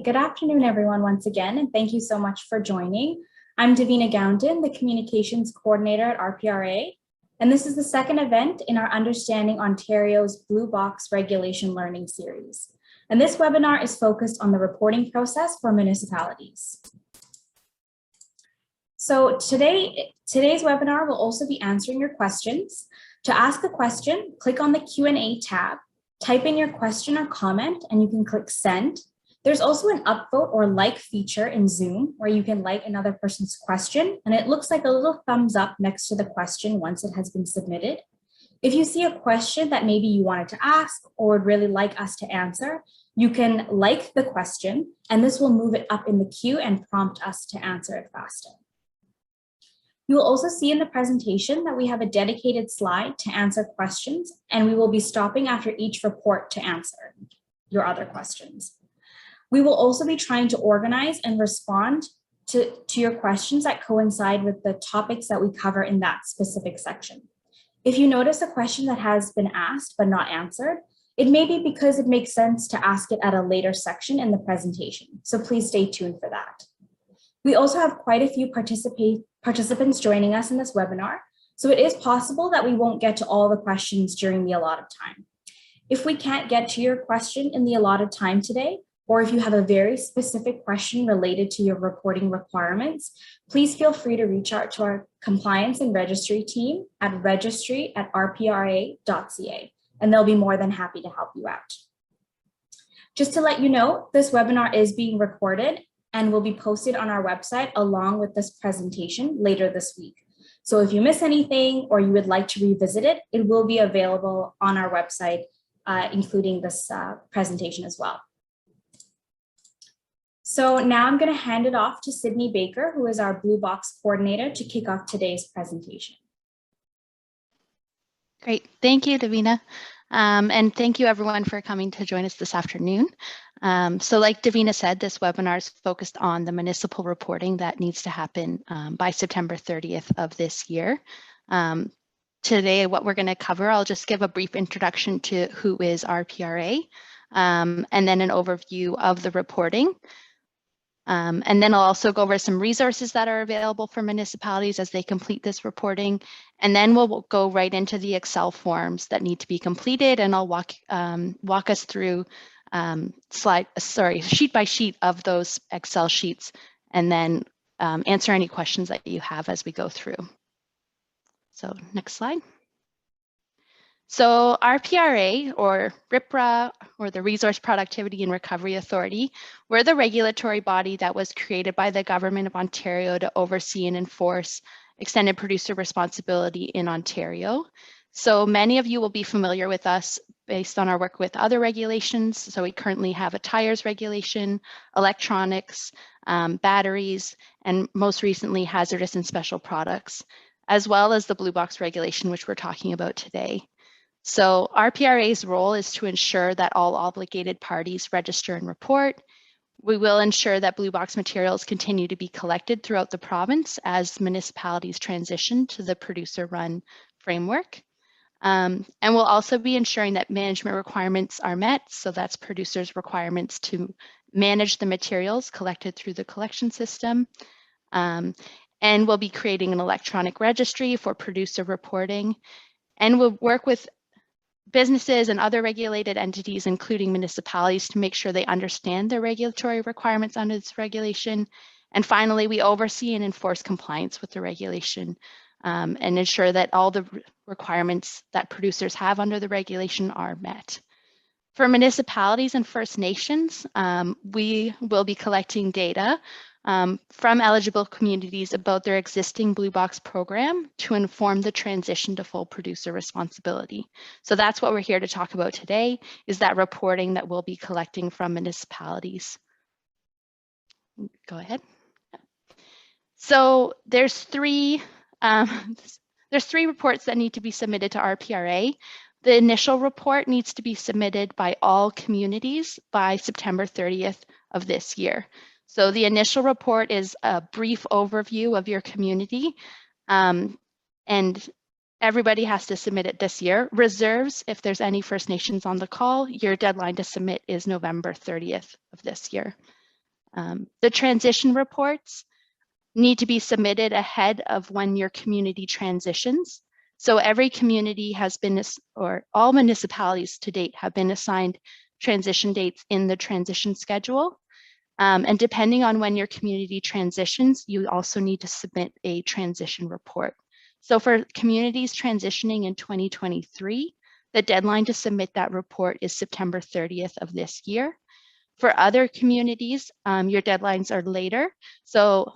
good afternoon, everyone, once again, and thank you so much for joining. I'm Davina Gounton, the Communications Coordinator at RPRA, and this is the second event in our Understanding Ontario's Blue Box Regulation Learning Series. And this webinar is focused on the reporting process for municipalities. So today's webinar will also be answering your questions. To ask a question, click on the Q&A tab, type in your question or comment, and you can click send. There's also an upvote or like feature in Zoom where you can like another person's question, and it looks like a little thumbs up next to the question once it has been submitted. If you see a question that maybe you wanted to ask or would really like us to answer, you can like the question, and this will move it up in the queue and prompt us to answer it faster. You will also see in the presentation that we have a dedicated slide to answer questions, and we will be stopping after each report to answer your other questions. We will also be trying to organize and respond to your questions that coincide with the topics that we cover in that specific section. If you notice a question that has been asked but not answered, it may be because it makes sense to ask it at a later section in the presentation, so please stay tuned for that. We also have quite a few participants joining us in this webinar, so it is possible that we won't get to all the questions during the allotted time. If we can't get to your question in the allotted time today, or if you have a very specific question related to your reporting requirements, please feel free to reach out to our compliance and registry team at registry@rpra.ca, and they'll be more than happy to help you out. Just to let you know, this webinar is being recorded and will be posted on our website along with this presentation later this week. So if you miss anything or you would like to revisit it, it will be available on our website, including this presentation as well. So now I'm going to hand it off to Sydney Baker, who is our Blue Box Coordinator, to kick off today's presentation. Great, thank you, Davina. And thank you everyone for coming to join us this afternoon. So like Davina said, this webinar is focused on the municipal reporting that needs to happen by September 30th of this year. Today, what we're going to cover, I'll just give a brief introduction to who is RPRA, and then an overview of the reporting. And then I'll also go over some resources that are available for municipalities as they complete this reporting. And then we'll go right into the Excel forms that need to be completed, and I'll walk us through sheet by sheet of those Excel sheets, and then answer any questions that you have as we go through. So next slide. So RPRA, or RPRA, or the Resource Productivity and Recovery Authority, we're the regulatory body that was created by the Government of Ontario to oversee and enforce extended producer responsibility in Ontario. So many of you will be familiar with us based on our work with other regulations. So we currently have a tires regulation, electronics, batteries, and most recently hazardous and special products, as well as the Blue Box regulation, which we're talking about today. So RPRA's role is to ensure that all obligated parties register and report. We will ensure that Blue Box materials continue to be collected throughout the province as municipalities transition to the producer-run framework. And we'll also be ensuring that management requirements are met. So that's producers' requirements to manage the materials collected through the collection system. And we'll be creating an electronic registry for producer reporting. And we'll work with businesses and other regulated entities, including municipalities, to make sure they understand their regulatory requirements under this regulation. And finally, we oversee and enforce compliance with the regulation and ensure that all the requirements that producers have under the regulation are met. For municipalities and First Nations, we will be collecting data from eligible communities about their existing Blue Box program to inform the transition to full producer responsibility. So that's what we're here to talk about today, is that reporting that we'll be collecting from municipalities. Go ahead. So there's three reports that need to be submitted to RPRA. The initial report needs to be submitted by all communities by September 30th of this year. So the initial report is a brief overview of your community, and everybody has to submit it this year. Reserves, if there's any First Nations on the call, your deadline to submit is November 30th of this year. The transition reports need to be submitted ahead of when your community transitions. So every community has been, or all municipalities to date have been assigned transition dates in the transition schedule. And depending on when your community transitions, you also need to submit a transition report. So for communities transitioning in 2023, the deadline to submit that report is September 30th of this year. For other communities, your deadlines are later. So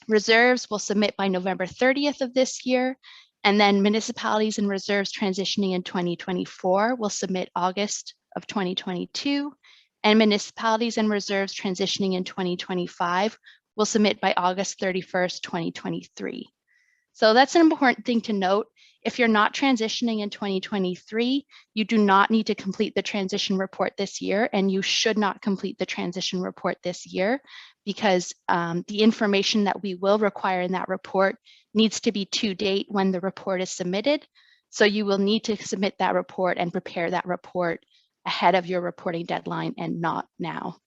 reserves will submit by November 30th of this year, and then municipalities and reserves transitioning in 2024 will submit August of 2022, and municipalities and reserves transitioning in 2025 will submit by August 31st, 2023. So that's an important thing to note. If you're not transitioning in 2023, you do not need to complete the transition report this year, and you should not complete the transition report this year because the information that we will require in that report needs to be to date when the report is submitted. So you will need to submit that report and prepare that report ahead of your reporting deadline and not now.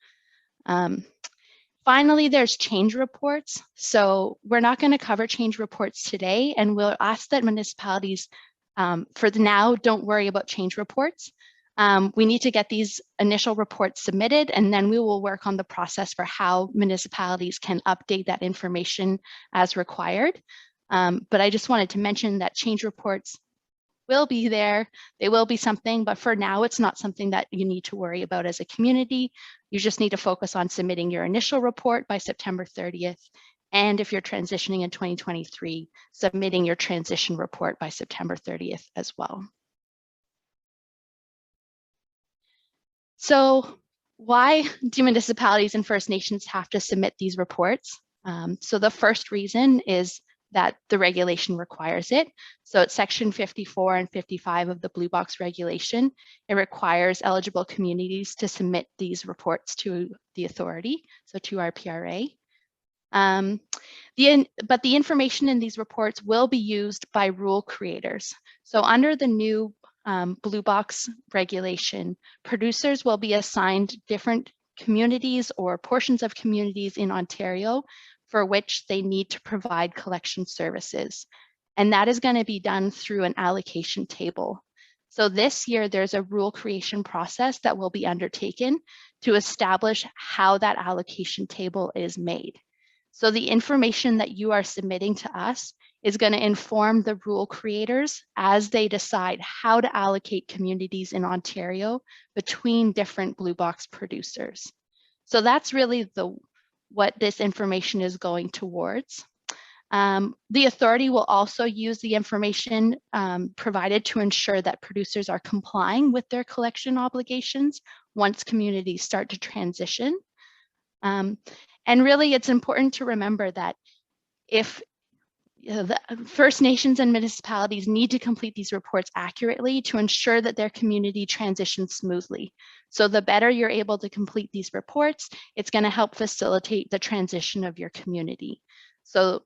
Finally, there's change reports. So we're not going to cover change reports today, and we'll ask that municipalities, for now, don't worry about change reports. We need to get these initial reports submitted, and then we will work on the process for how municipalities can update that information as required. But I just wanted to mention that change reports will be there. They will be something, but for now, it's not something that you need to worry about as a community. You just need to focus on submitting your initial report by September 30th. And if you're transitioning in 2023, submitting your transition report by September 30th as well. So why do municipalities and First Nations have to submit these reports? So the first reason is that the regulation requires it. So it's section 54 and 55 of the Blue Box regulation. It requires eligible communities to submit these reports to the authority, so to RPRA. But the information in these reports will be used by rule creators. So under the new Blue Box regulation, producers will be assigned different communities or portions of communities in Ontario for which they need to provide collection services. And that is going to be done through an allocation table. So this year, there's a rule creation process that will be undertaken to establish how that allocation table is made. So the information that you are submitting to us is going to inform the rule creators as they decide how to allocate communities in Ontario between different Blue Box producers. So that's really what this information is going towards. The authority will also use the information provided to ensure that producers are complying with their collection obligations once communities start to transition. And really, it's important to remember that if the First Nations and municipalities need to complete these reports accurately to ensure that their community transitions smoothly. So the better you're able to complete these reports, it's going to help facilitate the transition of your community. So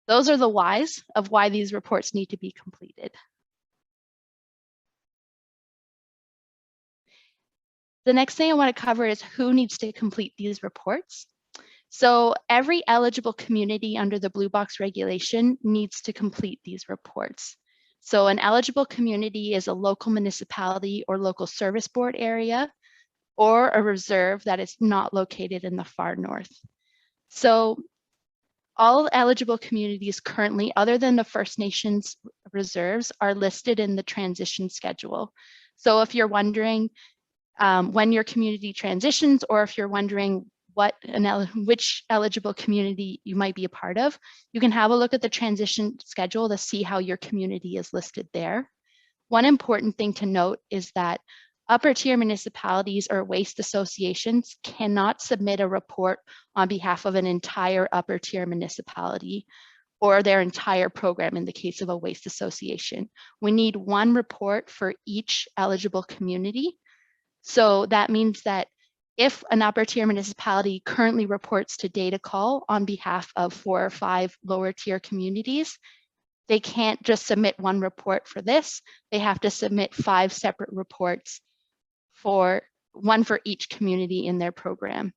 those are the whys of why these reports need to be completed. The next thing I want to cover is who needs to complete these reports. So every eligible community under the Blue Box regulation needs to complete these reports. So an eligible community is a local municipality or local service board area, or a reserve that is not located in the far north. So all eligible communities currently, other than the First Nations reserves, are listed in the transition schedule. So if you're wondering when your community transitions, or if you're wondering which eligible community you might be a part of, you can have a look at the transition schedule to see how your community is listed there. One important thing to note is that upper tier municipalities or waste associations cannot submit a report on behalf of an entire upper tier municipality or their entire program in the case of a waste association. We need one report for each eligible community. So that means that if an upper tier municipality currently reports to data call on behalf of 4 or 5 lower tier communities, they can't just submit one report for this. They have to submit 5 separate reports, one for each community in their program.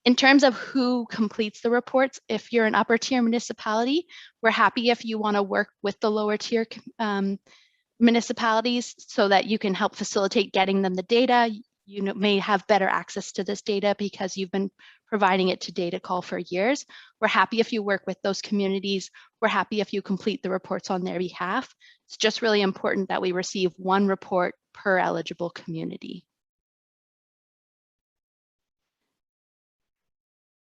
In terms of who completes the reports, if you're an upper tier municipality, we're happy if you want to work with the lower tier municipalities so that you can help facilitate getting them the data. You may have better access to this data because you've been providing it to Data Call for years. We're happy if you work with those communities. We're happy if you complete the reports on their behalf. It's just really important that we receive one report per eligible community.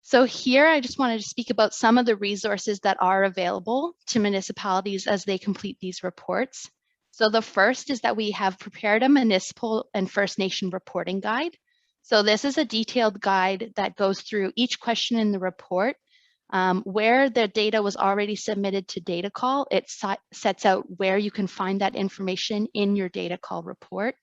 So here, I just wanted to speak about some of the resources that are available to municipalities as they complete these reports. So the first is that we have prepared a municipal and First Nation reporting guide. So this is a detailed guide that goes through each question in the report. Where the data was already submitted to Data Call, it sets out where you can find that information in your Data Call report.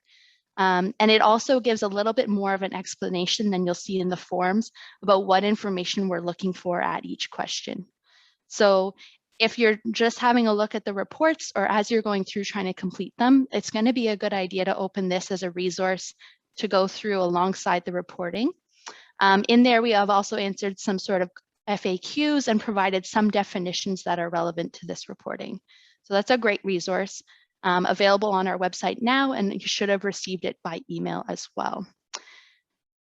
And it also gives a little bit more of an explanation than you'll see in the forms about what information we're looking for at each question. So if you're just having a look at the reports or as you're going through trying to complete them, it's going to be a good idea to open this as a resource to go through alongside the reporting. In there, we have also answered some sort of FAQs and provided some definitions that are relevant to this reporting. So that's a great resource. Available on our website now, and you should have received it by email as well.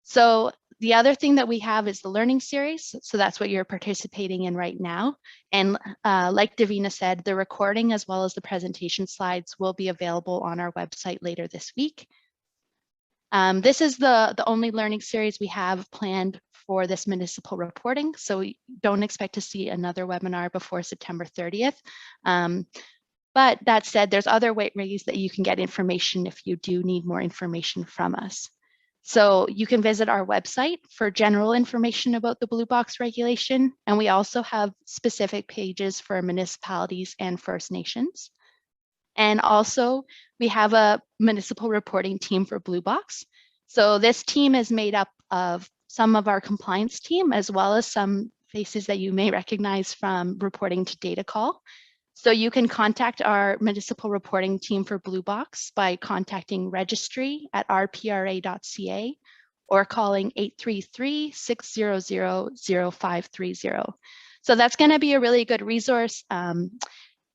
So the other thing that we have is the learning series. So that's what you're participating in right now. And like Davina said, the recording as well as the presentation slides will be available on our website later this week. This is the only learning series we have planned for this municipal reporting. So we don't expect to see another webinar before September 30th. But that said, there's other ways that you can get information if you do need more information from us. So you can visit our website for general information about the Blue Box regulation. And we also have specific pages for municipalities and First Nations. And also we have a municipal reporting team for Blue Box. So this team is made up of some of our compliance team, as well as some faces that you may recognize from reporting to Data Call. So you can contact our municipal reporting team for Blue Box by contacting registry@rpra.ca or calling 833-600-0530. So that's going to be a really good resource.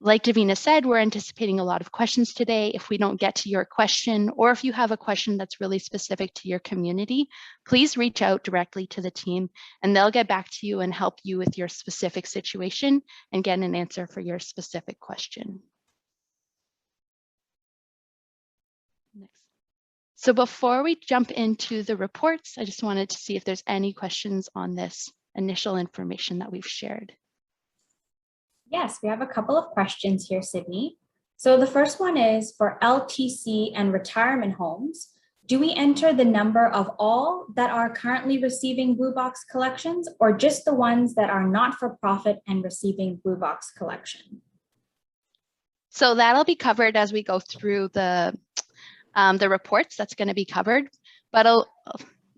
Like Davina said, we're anticipating a lot of questions today. If we don't get to your question, or if you have a question that's really specific to your community, please reach out directly to the team and they'll get back to you and help you with your specific situation and get an answer for your specific question. Next. So before we jump into the reports, I just wanted to see if there's any questions on this initial information that we've shared. Yes, we have a couple of questions here, Sydney. So the first one is for LTC and retirement homes. Do we enter the number of all that are currently receiving Blue Box collections or just the ones that are not for profit and receiving Blue Box collection? So that'll be covered as we go through the reports. That's going to be covered, but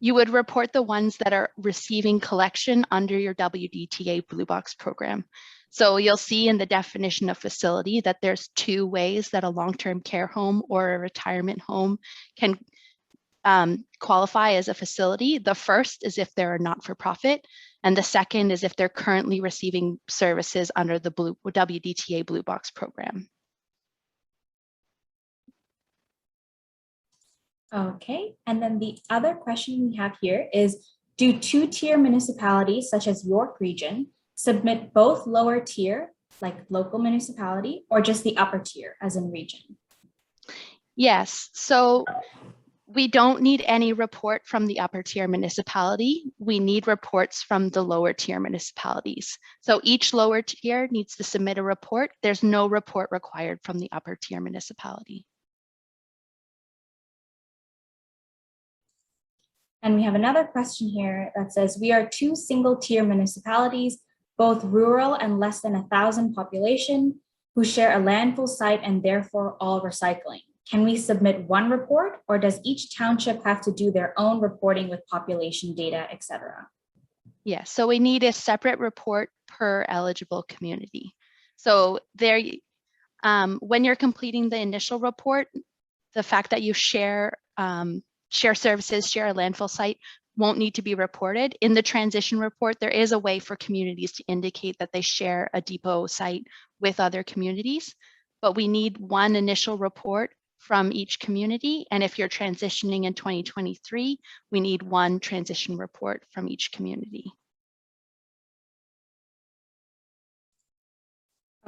you would report the ones that are receiving collection under your WDTA Blue Box program. So you'll see in the definition of facility that there's two ways that a long-term care home or a retirement home can qualify as a facility. The first is if they're a not-for-profit, and the second is if they're currently receiving services under the WDTA Blue Box program. Okay, and then the other question we have here is, do two-tier municipalities such as York Region submit both lower tier, like local municipality, or just the upper tier, as in region? Yes, so we don't need any report from the upper tier municipality. We need reports from the lower tier municipalities. So each lower tier needs to submit a report. There's no report required from the upper tier municipality. And we have another question here that says, we are two single tier municipalities, both rural and less than 1,000 population, who share a landfill site and therefore all recycling. Can we submit one report, or does each township have to do their own reporting with population data, etc.? Yes, so we need a separate report per eligible community. So there, when you're completing the initial report, the fact that you share services, share a landfill site, won't need to be reported. In the transition report, there is a way for communities to indicate that they share a depot site with other communities, but we need one initial report from each community. And if you're transitioning in 2023, we need one transition report from each community.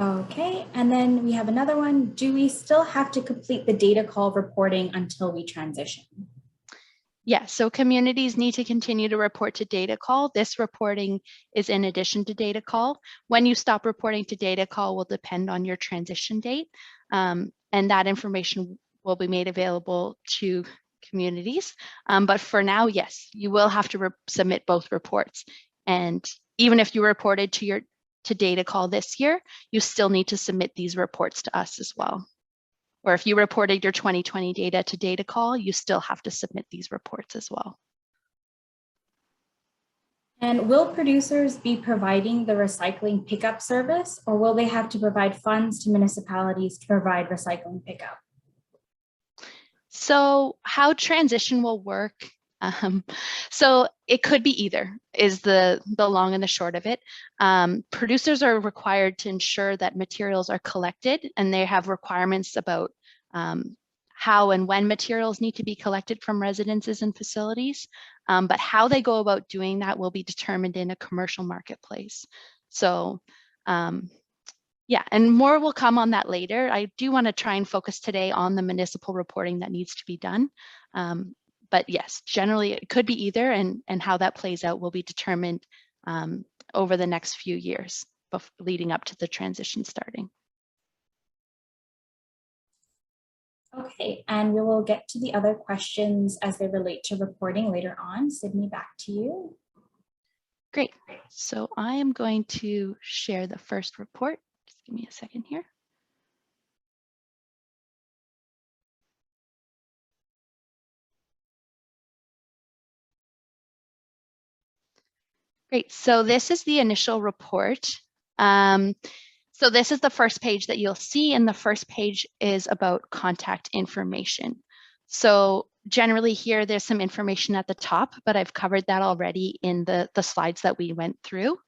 Okay, and then we have another one. Do we still have to complete the data call reporting until we transition? Yeah, so communities need to continue to report to data call. This reporting is in addition to data call. When you stop reporting to data call will depend on your transition date, and that information will be made available to communities. But for now, yes, you will have to submit both reports. And even if you reported to data call this year, you still need to submit these reports to us as well. Or if you reported your 2020 data to data call, you still have to submit these reports as well. And will producers be providing the recycling pickup service, or will they have to provide funds to municipalities to provide recycling pickup? So how transition will work, so it could be either, is the long and the short of it. Producers are required to ensure that materials are collected, and they have requirements about how and when materials need to be collected from residences and facilities. But how they go about doing that will be determined in a commercial marketplace. So yeah, and more will come on that later. I do want to try and focus today on the municipal reporting that needs to be done. But yes, generally it could be either, and how that plays out will be determined over the next few years leading up to the transition starting. Okay, and we will get to the other questions as they relate to reporting later on. Sydney, back to you. Great. So I am going to share the first report. Just give me a second here. Great. So this is the initial report. So this is the first page that you'll see, and the first page is about contact information. So generally here, there's some information at the top, but I've covered that already in the slides that we went through.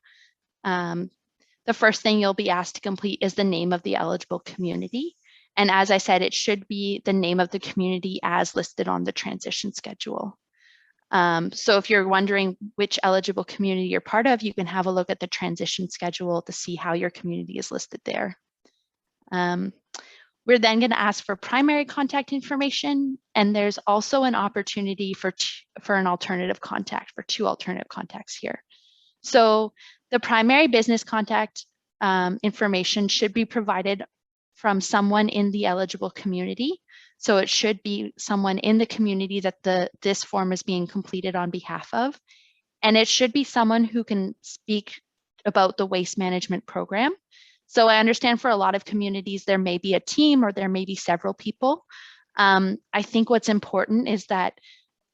The first thing you'll be asked to complete is the name of the eligible community. And as I said, it should be the name of the community as listed on the transition schedule. So if you're wondering which eligible community you're part of, you can have a look at the transition schedule to see how your community is listed there. We're then going to ask for primary contact information, and there's also an opportunity for an alternative contact, for 2 alternative contacts here. So the primary business contact information should be provided from someone in the eligible community. So it should be someone in the community that this form is being completed on behalf of. And it should be someone who can speak about the waste management program. So I understand for a lot of communities, there may be a team or there may be several people. I think what's important is that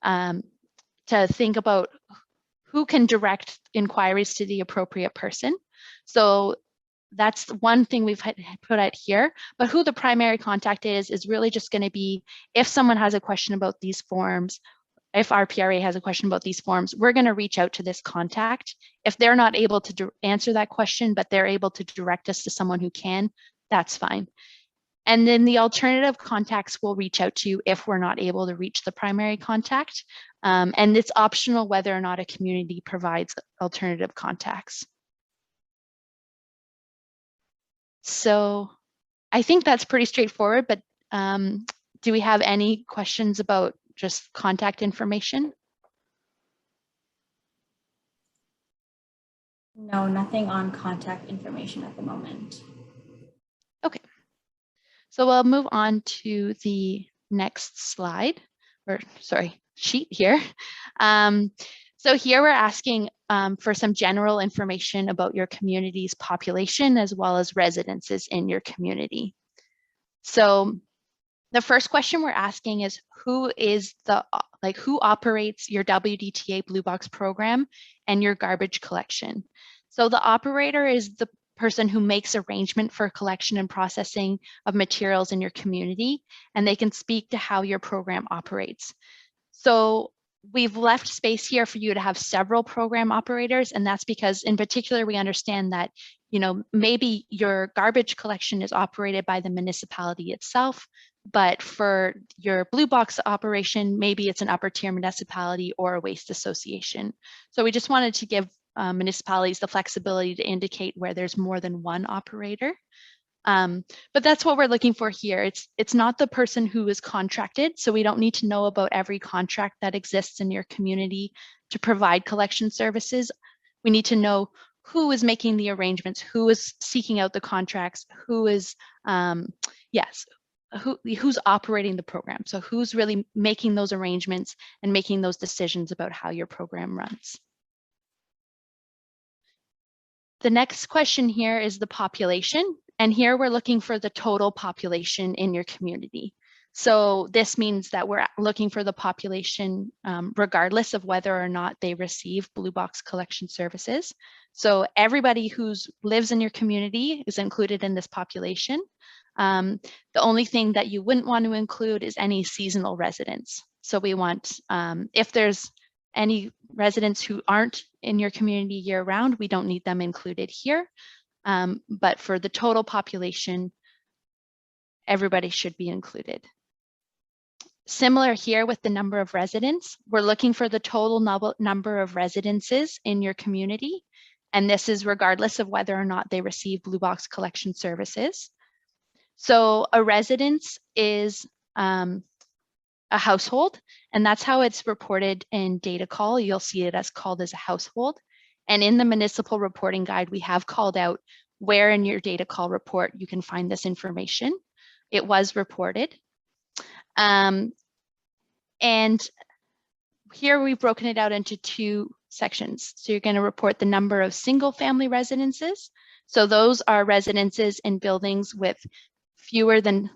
to think about who can direct inquiries to the appropriate person. So that's one thing we've put out here, but who the primary contact is really just going to be if someone has a question about these forms, if RPRA has a question about these forms, we're going to reach out to this contact. If they're not able to answer that question, but they're able to direct us to someone who can, that's fine. And then the alternative contacts will reach out to you if we're not able to reach the primary contact. And it's optional whether or not a community provides alternative contacts. So I think that's pretty straightforward, but do we have any questions about just contact information? No, nothing on contact information at the moment. Okay. So we'll move on to the next slide, or sorry, sheet here. So here we're asking for some general information about your community's population as well as residences in your community. So the first question we're asking is who operates your WDTA Blue Box program and your garbage collection? So the operator is the person who makes arrangement for collection and processing of materials in your community, and they can speak to how your program operates. So we've left space here for you to have several program operators, and that's because in particular, we understand that, you know, maybe your garbage collection is operated by the municipality itself, but for your blue box operation, maybe it's an upper tier municipality or a waste association. So we just wanted to give municipalities the flexibility to indicate where there's more than one operator. But that's what we're looking for here. It's not the person who is contracted, so we don't need to know about every contract that exists in your community to provide collection services. We need to know who is making the arrangements, who is seeking out the contracts, who is, who's operating the program. So who's really making those arrangements and making those decisions about how your program runs. The next question here is the population. And here we're looking for the total population in your community. So this means that we're looking for the population regardless of whether or not they receive blue box collection services. So everybody who lives in your community is included in this population. The only thing that you wouldn't want to include is any seasonal residents. So we want, if there's any residents who aren't in your community year round, we don't need them included here. But for the total population, everybody should be included. Similar here with the number of residents, we're looking for the total number of residences in your community. And this is regardless of whether or not they receive blue box collection services. So a residence is a household, and that's how it's reported in data call. You'll see it as called as a household. And in the municipal reporting guide, we have called out where in your data call report you can find this information. It was reported. And here we've broken it out into two sections. So you're going to report the number of single family residences. So those are residences in buildings with fewer than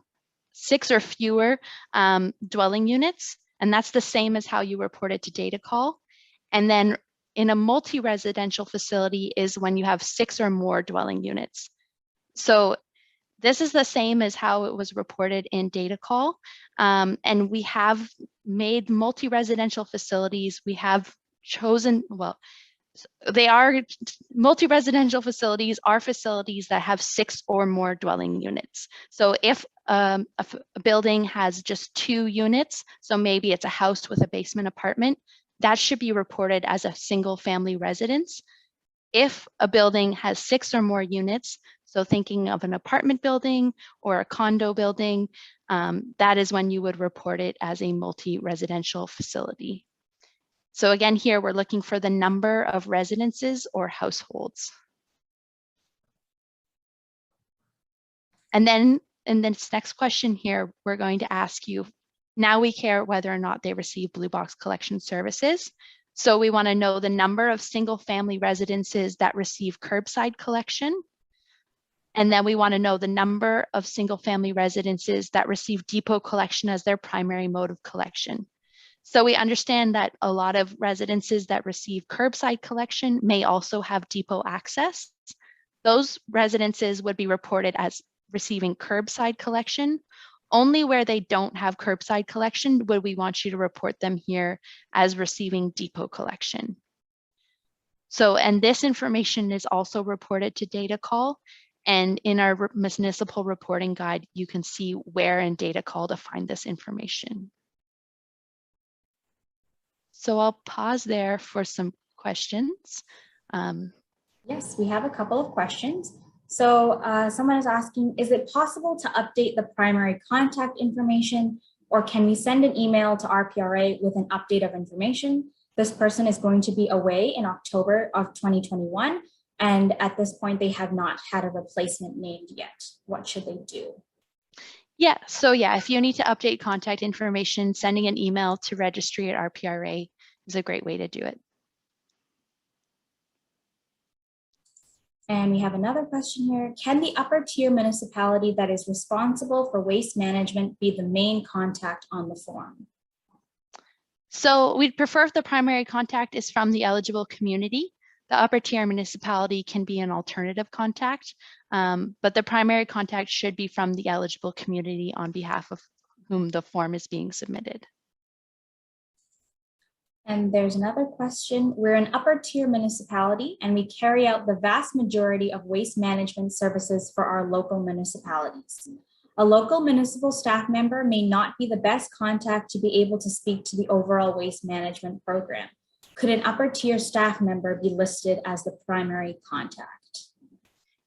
6 or fewer dwelling units. And that's the same as how you report it to data call. And then in a multi-residential facility is when you have 6 or more dwelling units. So this is the same as how it was reported in data call. And we have made multi-residential facilities. We have chosen, well, they are multi-residential facilities are facilities that have 6 or more dwelling units. So if a building has just 2 units, so maybe it's a house with a basement apartment, that should be reported as a single family residence. If a building has 6 or more units, so thinking of an apartment building or a condo building, that is when you would report it as a multi-residential facility. So again, here we're looking for the number of residences or households. And then in this next question here, we're going to ask you, now we care whether or not they receive blue box collection services. So we want to know the number of single family residences that receive curbside collection. And then we want to know the number of single family residences that receive depot collection as their primary mode of collection. So we understand that a lot of residences that receive curbside collection may also have depot access. Those residences would be reported as receiving curbside collection. Only where they don't have curbside collection would we want you to report them here as receiving depot collection. So, and this information is also reported to data call. And in our municipal reporting guide, you can see where in data call to find this information. So I'll pause there for some questions. Yes, we have a couple of questions. So someone is asking, is it possible to update the primary contact information, or can we send an email to RPRA with an update of information? This person is going to be away in October of 2021. And at this point, they have not had a replacement named yet. What should they do? Yeah, so yeah, if you need to update contact information, sending an email to registry at RPRA is a great way to do it. And we have another question here. Can the upper tier municipality that is responsible for waste management be the main contact on the form? So we'd prefer if the primary contact is from the eligible community. The upper tier municipality can be an alternative contact, but the primary contact should be from the eligible community on behalf of whom the form is being submitted. And there's another question. We're an upper tier municipality and we carry out the vast majority of waste management services for our local municipalities. A local municipal staff member may not be the best contact to be able to speak to the overall waste management program. Could an upper tier staff member be listed as the primary contact?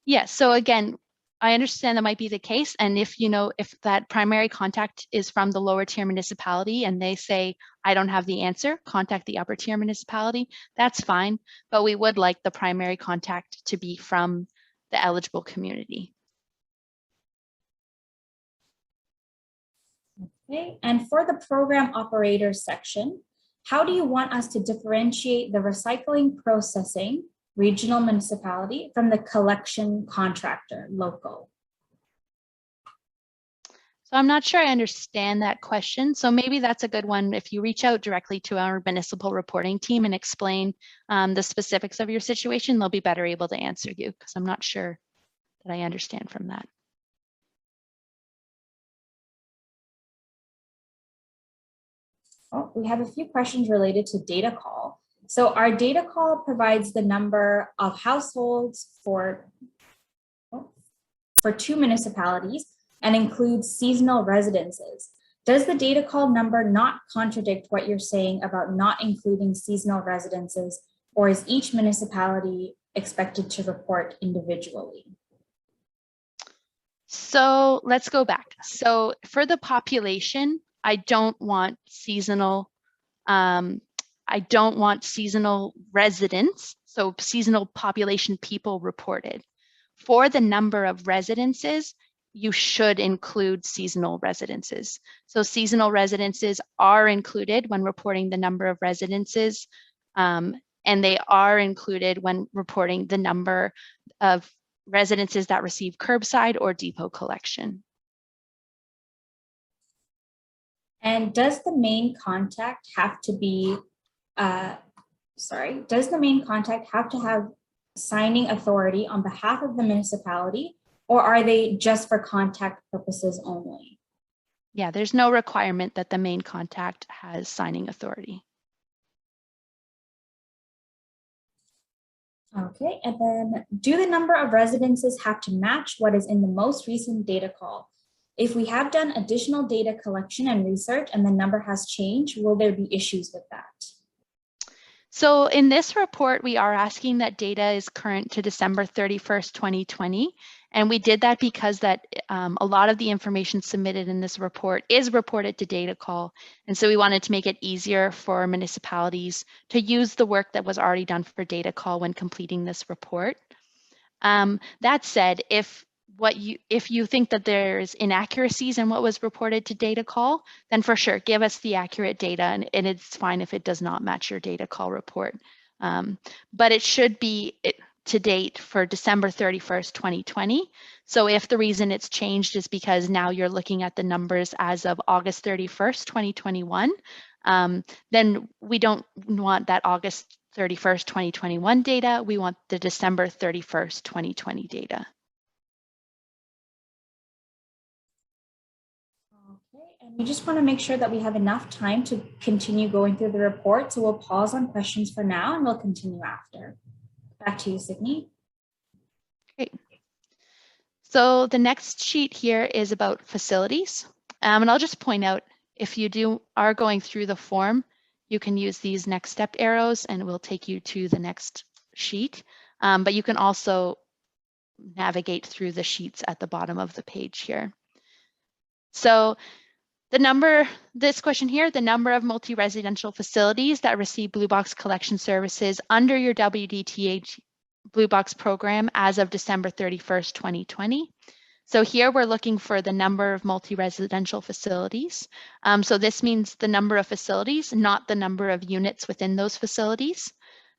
Yes, so again, I understand that might be the case. And if if that primary contact is from the lower tier municipality and they say, I don't have the answer, contact the upper tier municipality, that's fine. But we would like the primary contact to be from the eligible community. Okay, and for the program operators section, how do you want us to differentiate the recycling processing regional municipality from the collection contractor local? So I'm not sure I understand that question. So maybe that's a good one if you reach out directly to our municipal reporting team and explain the specifics of your situation, they'll be better able to answer you because I'm not sure that I understand from that. Oh, we have a few questions related to data call. So our data call provides the number of households for 2 municipalities and includes seasonal residences. Does the data call number not contradict what you're saying about not including seasonal residences, or is each municipality expected to report individually? So let's go back. So for the population, I don't want seasonal residents, so seasonal population people reported. For the number of residences, you should include seasonal residences. So seasonal residences are included when reporting the number of residences, and they are included when reporting the number of residences that receive curbside or depot collection. And does the main contact have to be, does the main contact have to have signing authority on behalf of the municipality, or are they just for contact purposes only? Yeah, there's no requirement that the main contact has signing authority. Okay, and then do the number of residences have to match what is in the most recent data call? If we have done additional data collection and research and the number has changed, will there be issues with that? So in this report, we are asking that data is current to December 31st, 2020. And we did that because that a lot of the information submitted in this report is reported to data call. And so we wanted to make it easier for municipalities to use the work that was already done for data call when completing this report. That said, if you think that there's inaccuracies in what was reported to data call, then for sure, give us the accurate data, and it's fine if it does not match your data call report. But it should be to date for December 31st, 2020. So if the reason it's changed is because now you're looking at the numbers as of August 31st, 2021, then we don't want that August 31st, 2021 data. We want the December 31st, 2020 data. Okay, and we just want to make sure that we have enough time to continue going through the report. So we'll pause on questions for now and we'll continue after. Back to you, Sydney. Great. So the next sheet here is about facilities. And I'll just point out, if you are going through the form, you can use these next step arrows and it will take you to the next sheet. But you can also navigate through the sheets at the bottom of the page here. So this question here, the number of multi-residential facilities that receive Blue Box collection services under your WDTH Blue Box program as of December 31st, 2020. So here we're looking for the number of multi-residential facilities. So this means the number of facilities, not the number of units within those facilities.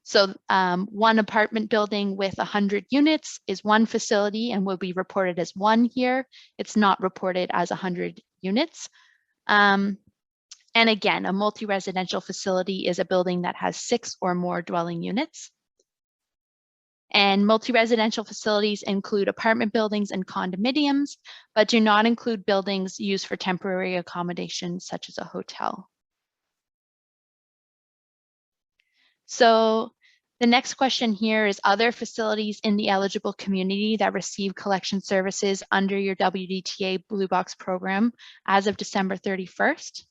So one apartment building with 100 units is one facility and will be reported as one here. It's not reported as 100 units. And again, a multi-residential facility is a building that has 6 or more dwelling units. And multi-residential facilities include apartment buildings and condominiums, but do not include buildings used for temporary accommodation, such as a hotel. So the next question here is other facilities in the eligible community that receive collection services under your WDTA Blue Box program as of December 31st.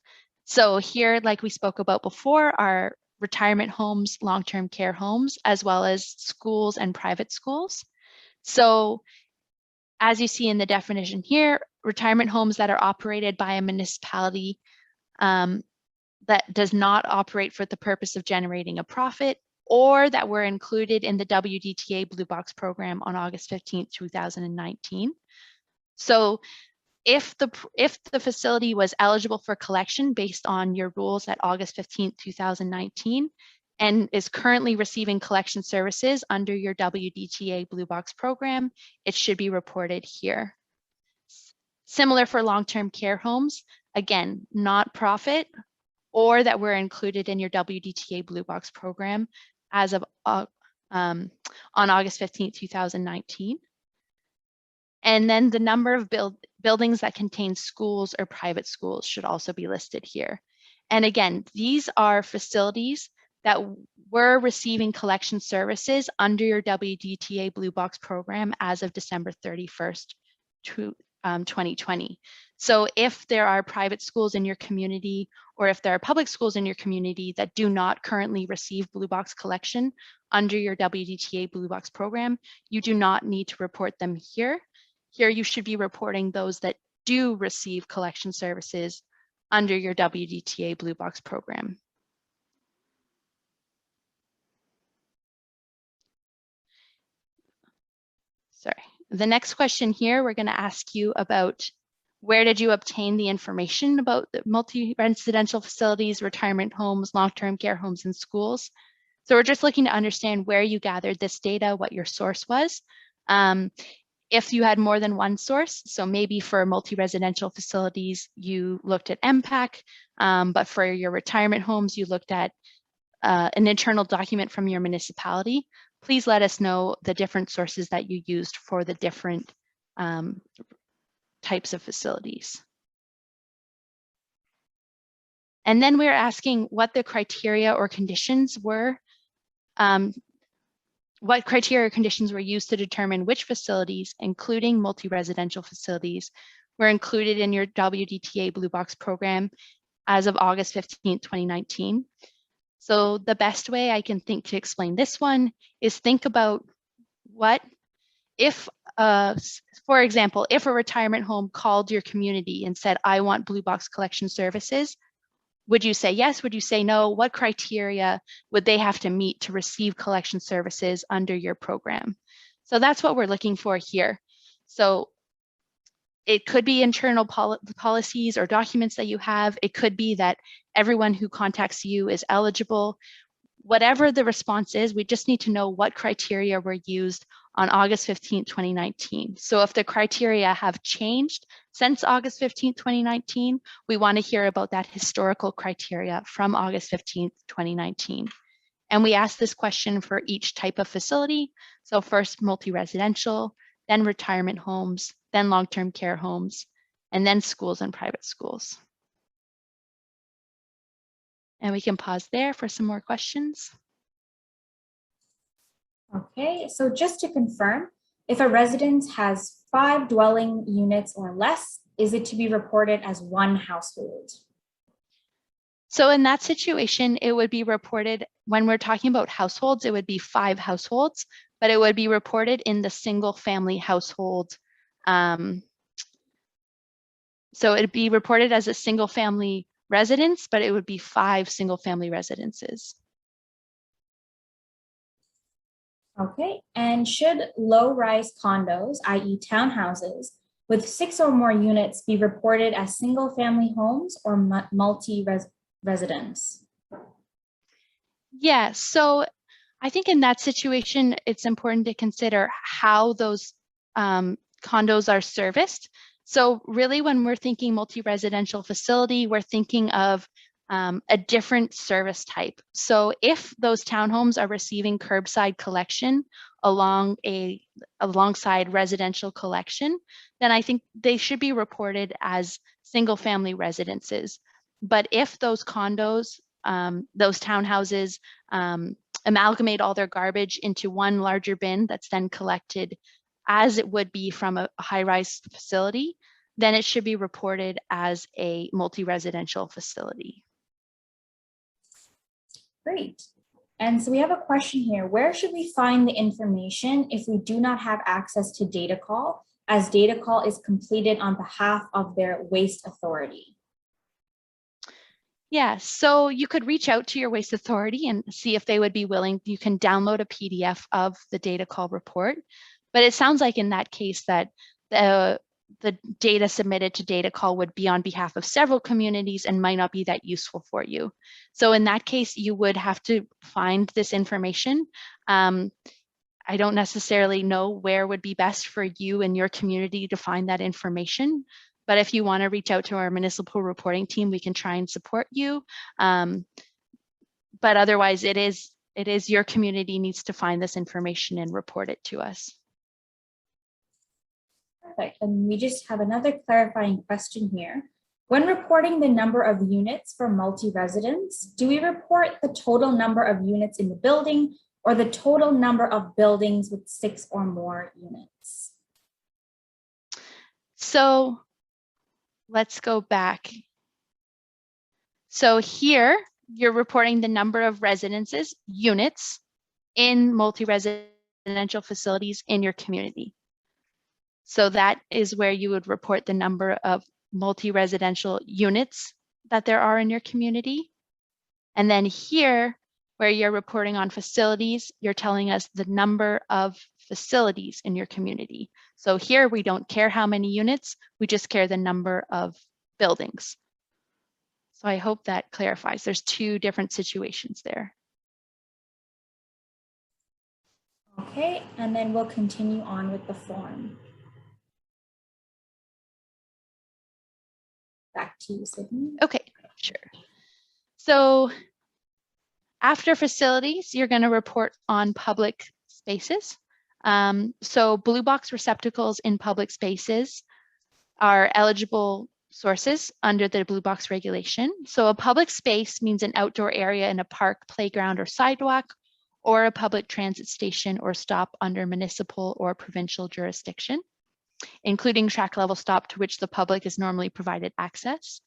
So here, like we spoke about before, are retirement homes, long-term care homes, as well as schools and private schools. So as you see in the definition here, retirement homes that are operated by a municipality that does not operate for the purpose of generating a profit, or that were included in the WDTA Blue Box program on August 15th, 2019. So if the facility was eligible for collection based on your rules at August 15th, 2019, and is currently receiving collection services under your WDTA Blue Box program, it should be reported here. Similar for long-term care homes, again, not profit, or that were included in your WDTA Blue Box program as of on August 15th, 2019. And then the number of buildings that contain schools or private schools should also be listed here. And again, these are facilities that were receiving collection services under your WDTA Blue Box program as of December 31st, 2020. So if there are private schools in your community, or if there are public schools in your community that do not currently receive Blue Box collection under your WDTA Blue Box program, you do not need to report them here. Here you should be reporting those that do receive collection services under your WDTA Blue Box program. Sorry. The next question here, we're going to ask you about where did you obtain the information about the multi-residential facilities, retirement homes, long-term care homes, and schools? So we're just looking to understand where you gathered this data, what your source was. If you had more than one source, so maybe for multi-residential facilities, you looked at MPAC, but for your retirement homes, you looked at an internal document from your municipality. Please let us know the different sources that you used for the different types of facilities. And then we're asking what the criteria or conditions were, what criteria or conditions were used to determine which facilities, including multi-residential facilities, were included in your WDTA Blue Box program as of August 15th, 2019. So the best way I can think to explain this one is think about what if, for example, if a retirement home called your community and said, I want Blue Box collection services, would you say yes? Would you say no? What criteria would they have to meet to receive collection services under your program? So that's what we're looking for here. So it could be internal policies or documents that you have. It could be that everyone who contacts you is eligible. Whatever the response is, we just need to know what criteria were used on August 15th, 2019. So if the criteria have changed since August 15th, 2019, we want to hear about that historical criteria from August 15th, 2019. And we ask this question for each type of facility. So first multi-residential, then retirement homes, then long-term care homes, and then schools and private schools. And we can pause there for some more questions. Okay, so just to confirm, if a residence has 5 dwelling units or less, is it to be reported as one household? So in that situation, it would be reported, when we're talking about households, it would be 5 households, but it would be reported in the single family household. So it'd be reported as a single family residence, but it would be 5 single family residences. Okay, and should low-rise condos, i.e. townhouses, with 6 or more units be reported as single-family homes or multi-residence? Yeah, so I think in that situation, it's important to consider how those condos are serviced. So really, when we're thinking multi-residential facility, we're thinking of a different service type. So if those townhomes are receiving curbside collection alongside residential collection, then I think they should be reported as single family residences. But if those condos those townhouses amalgamate all their garbage into one larger bin that's then collected as it would be from a high-rise facility, then it should be reported as a multi-residential facility. Great. And so we have a question here. Where should we find the information if we do not have access to data call, as data call is completed on behalf of their waste authority? Yeah, so you could reach out to your waste authority and see if they would be willing. You can download a PDF of the data call report, but it sounds like in that case that the data submitted to data call would be on behalf of several communities and might not be that useful for you. So in that case, you would have to find this information. I don't necessarily know where would be best for you and your community to find that information. But if you want to reach out to our municipal reporting team, we can try and support you. But otherwise, it is your community needs to find this information and report it to us. Perfect. And we just have another clarifying question here. When reporting the number of units for multi-residence, do we report the total number of units in the building or the total number of buildings with 6 or more units? So let's go back. So here you're reporting the number of residences, units in multi-residential facilities in your community. So that is where you would report the number of multi-residential units that there are in your community. And then here, where you're reporting on facilities, you're telling us the number of facilities in your community. So here we don't care how many units, we just care the number of buildings. So I hope that clarifies. There's 2 different situations there. Okay, and then we'll continue on with the form. Back to you, Sydney. Okay, sure. So after facilities, you're going to report on public spaces. So blue box receptacles in public spaces are eligible sources under the blue box regulation. So a public space means an outdoor area in a park, playground, or sidewalk, or a public transit station or stop under municipal or provincial jurisdiction, including track level stop to which the public is normally provided access.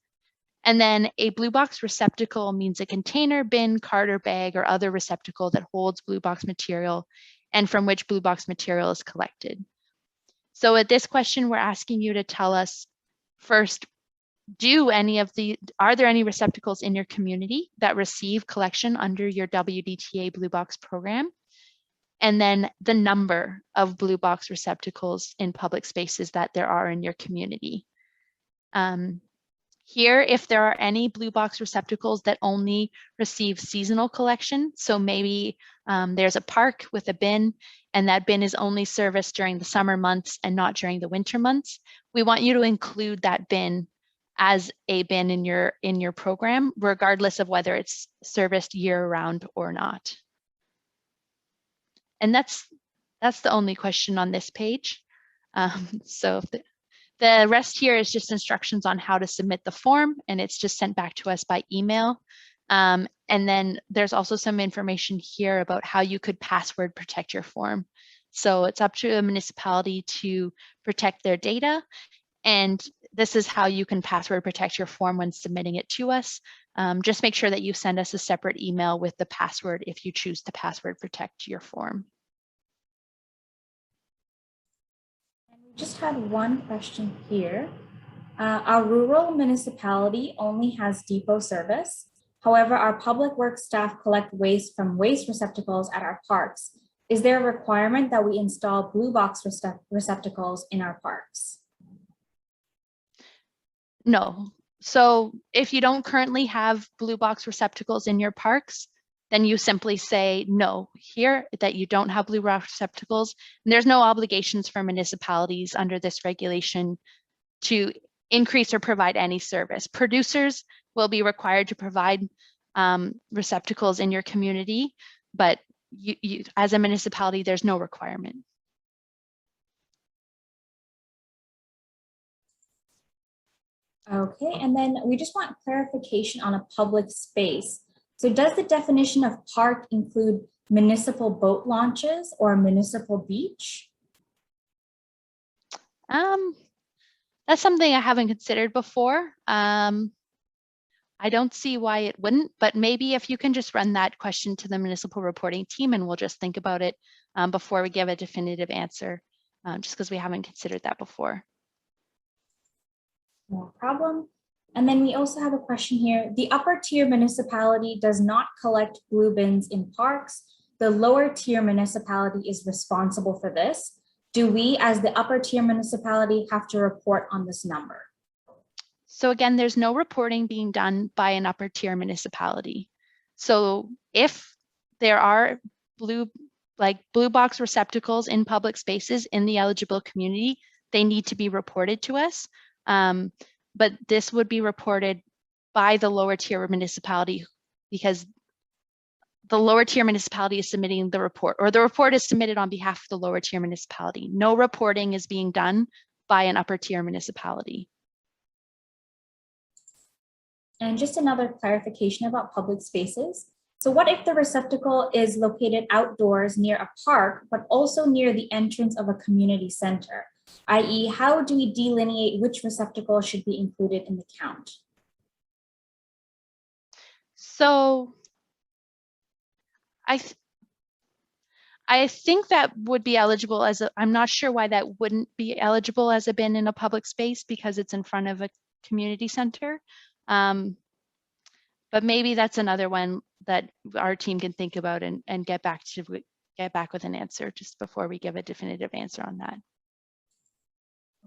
And then a blue box receptacle means a container, bin, cart, or bag, or other receptacle that holds blue box material and from which blue box material is collected. So at this question, we're asking you to tell us first, are there any receptacles in your community that receive collection under your WDTA Blue Box program? And then the number of blue box receptacles in public spaces that there are in your community. Here, if there are any blue box receptacles that only receive seasonal collection, so maybe there's a park with a bin and that bin is only serviced during the summer months and not during the winter months, we want you to include that bin as a bin in your program, regardless of whether it's serviced year-round or not. And that's the only question on this page. So the rest here is just instructions on how to submit the form, and it's just sent back to us by email. And then there's also some information here about how you could password protect your form. So it's up to a municipality to protect their data. And this is how you can password protect your form when submitting it to us. Just make sure that you send us a separate email with the password if you choose to password protect your form. And we just had one question here. Our rural municipality only has depot service. However, our public works staff collect waste from waste receptacles at our parks. Is there a requirement that we install blue box receptacles in our parks? No. So if you don't currently have blue box receptacles in your parks, then you simply say no here, that you don't have blue box receptacles. And there's no obligations for municipalities under this regulation to increase or provide any service. Producers will be required to provide receptacles in your community, but you as a municipality, there's no requirement. Okay, and then we just want clarification on a public space. So does the definition of park include municipal boat launches or a municipal beach? That's something I haven't considered before. I don't see why it wouldn't, but maybe if you can just run that question to the municipal reporting team and we'll just think about it before we give a definitive answer, just because we haven't considered that before. No problem. And then we also have a question here. The upper tier municipality does not collect blue bins in parks. The lower tier municipality is responsible for this. Do we, as the upper tier municipality, have to report on this number? So again, there's no reporting being done by an upper tier municipality. So if there are blue box receptacles in public spaces in the eligible community, they need to be reported to us. But this would be reported by the lower tier municipality because the lower tier municipality is submitting the report, or the report is submitted on behalf of the lower tier municipality. No reporting is being done by an upper tier municipality. And just another clarification about public spaces. So what if the receptacle is located outdoors near a park, but also near the entrance of a community center? I.e., how do we delineate which receptacle should be included in the count? So I think that would be eligible as a, I'm not sure why that wouldn't be eligible as a bin in a public space because it's in front of a community center. But maybe that's another one that our team can think about and get back with an answer just before we give a definitive answer on that.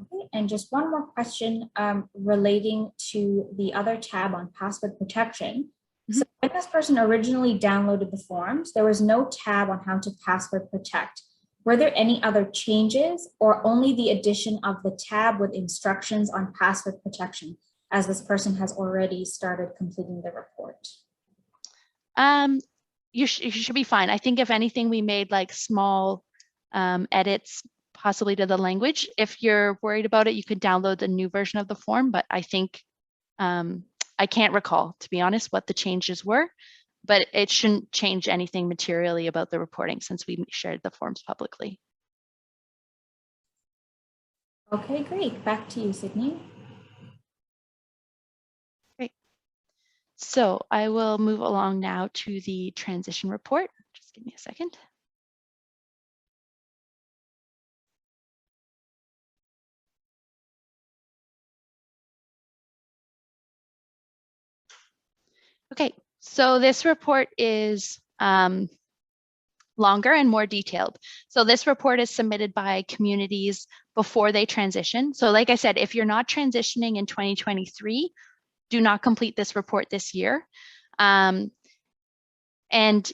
Okay, and just one more question relating to the other tab on password protection. So when this person originally downloaded the forms, there was no tab on how to password protect. Were there any other changes or only the addition of the tab with instructions on password protection as this person has already started completing the report? You should be fine. I think if anything, we made like small edits possibly to the language. If you're worried about it, you could download the new version of the form, but I think I can't recall, to be honest, what the changes were, but it shouldn't change anything materially about the reporting since we shared the forms publicly. Okay, great. Back to you, Sydney. Great. So I will move along now to the transition report. Just give me a second. Okay, so this report is longer and more detailed. So this report is submitted by communities before they transition. So like I said, if you're not transitioning in 2023, do not complete this report this year. And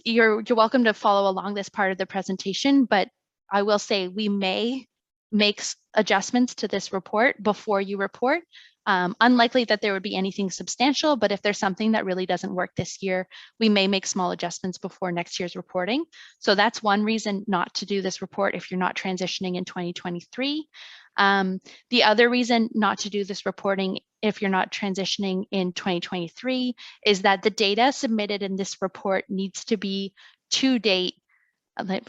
you're welcome to follow along this part of the presentation, but I will say we may make adjustments to this report before you report. Unlikely that there would be anything substantial, but if there's something that really doesn't work this year, we may make small adjustments before next year's reporting. So that's one reason not to do this report if you're not transitioning in 2023. The other reason not to do this reporting if you're not transitioning in 2023 is that the data submitted in this report needs to be to date.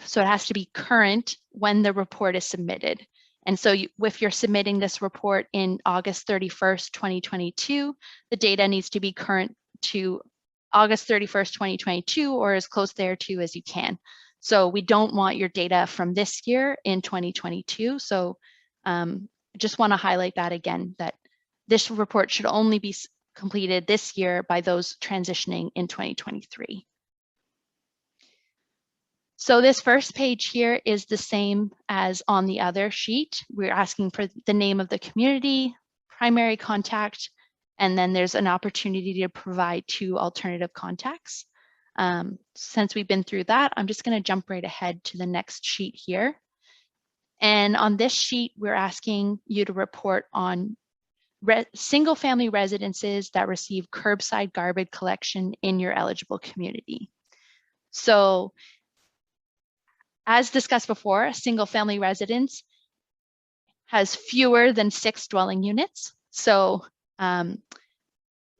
So it has to be current when the report is submitted. And so if you're submitting this report in August 31st, 2022, the data needs to be current to August 31st, 2022, or as close thereto as you can. So we don't want your data from this year in 2022. So I just want to highlight that again, that this report should only be completed this year by those transitioning in 2023. So this first page here is the same as on the other sheet. We're asking for the name of the community, primary contact, and then there's an opportunity to provide 2 alternative contacts. Since we've been through that, I'm just going to jump right ahead to the next sheet here. And on this sheet, we're asking you to report on single-family residences that receive curbside garbage collection in your eligible community. So as discussed before, a single-family residence has fewer than 6 dwelling units. So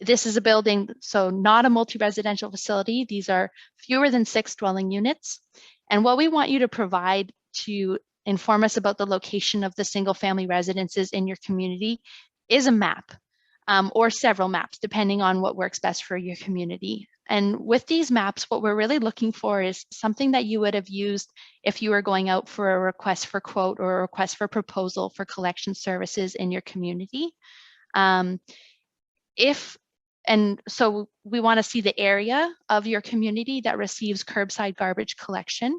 This is a building, so not a multi-residential facility. These are fewer than 6 dwelling units. And what we want you to provide to inform us about the location of the single family residences in your community is a map, or several maps, depending on what works best for your community. And with these maps, what we're really looking for is something that you would have used if you were going out for a request for quote or a request for proposal for collection services in your community. And so we want to see the area of your community that receives curbside garbage collection.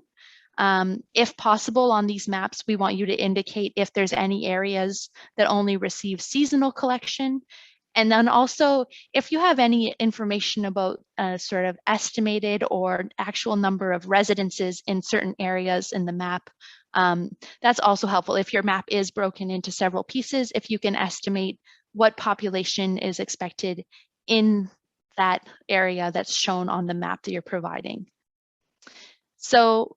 If possible on these maps, we want you to indicate if there's any areas that only receive seasonal collection. And then also, if you have any information about sort of estimated or actual number of residences in certain areas in the map, that's also helpful. If your map is broken into several pieces, if you can estimate what population is expected in that area that's shown on the map that you're providing. So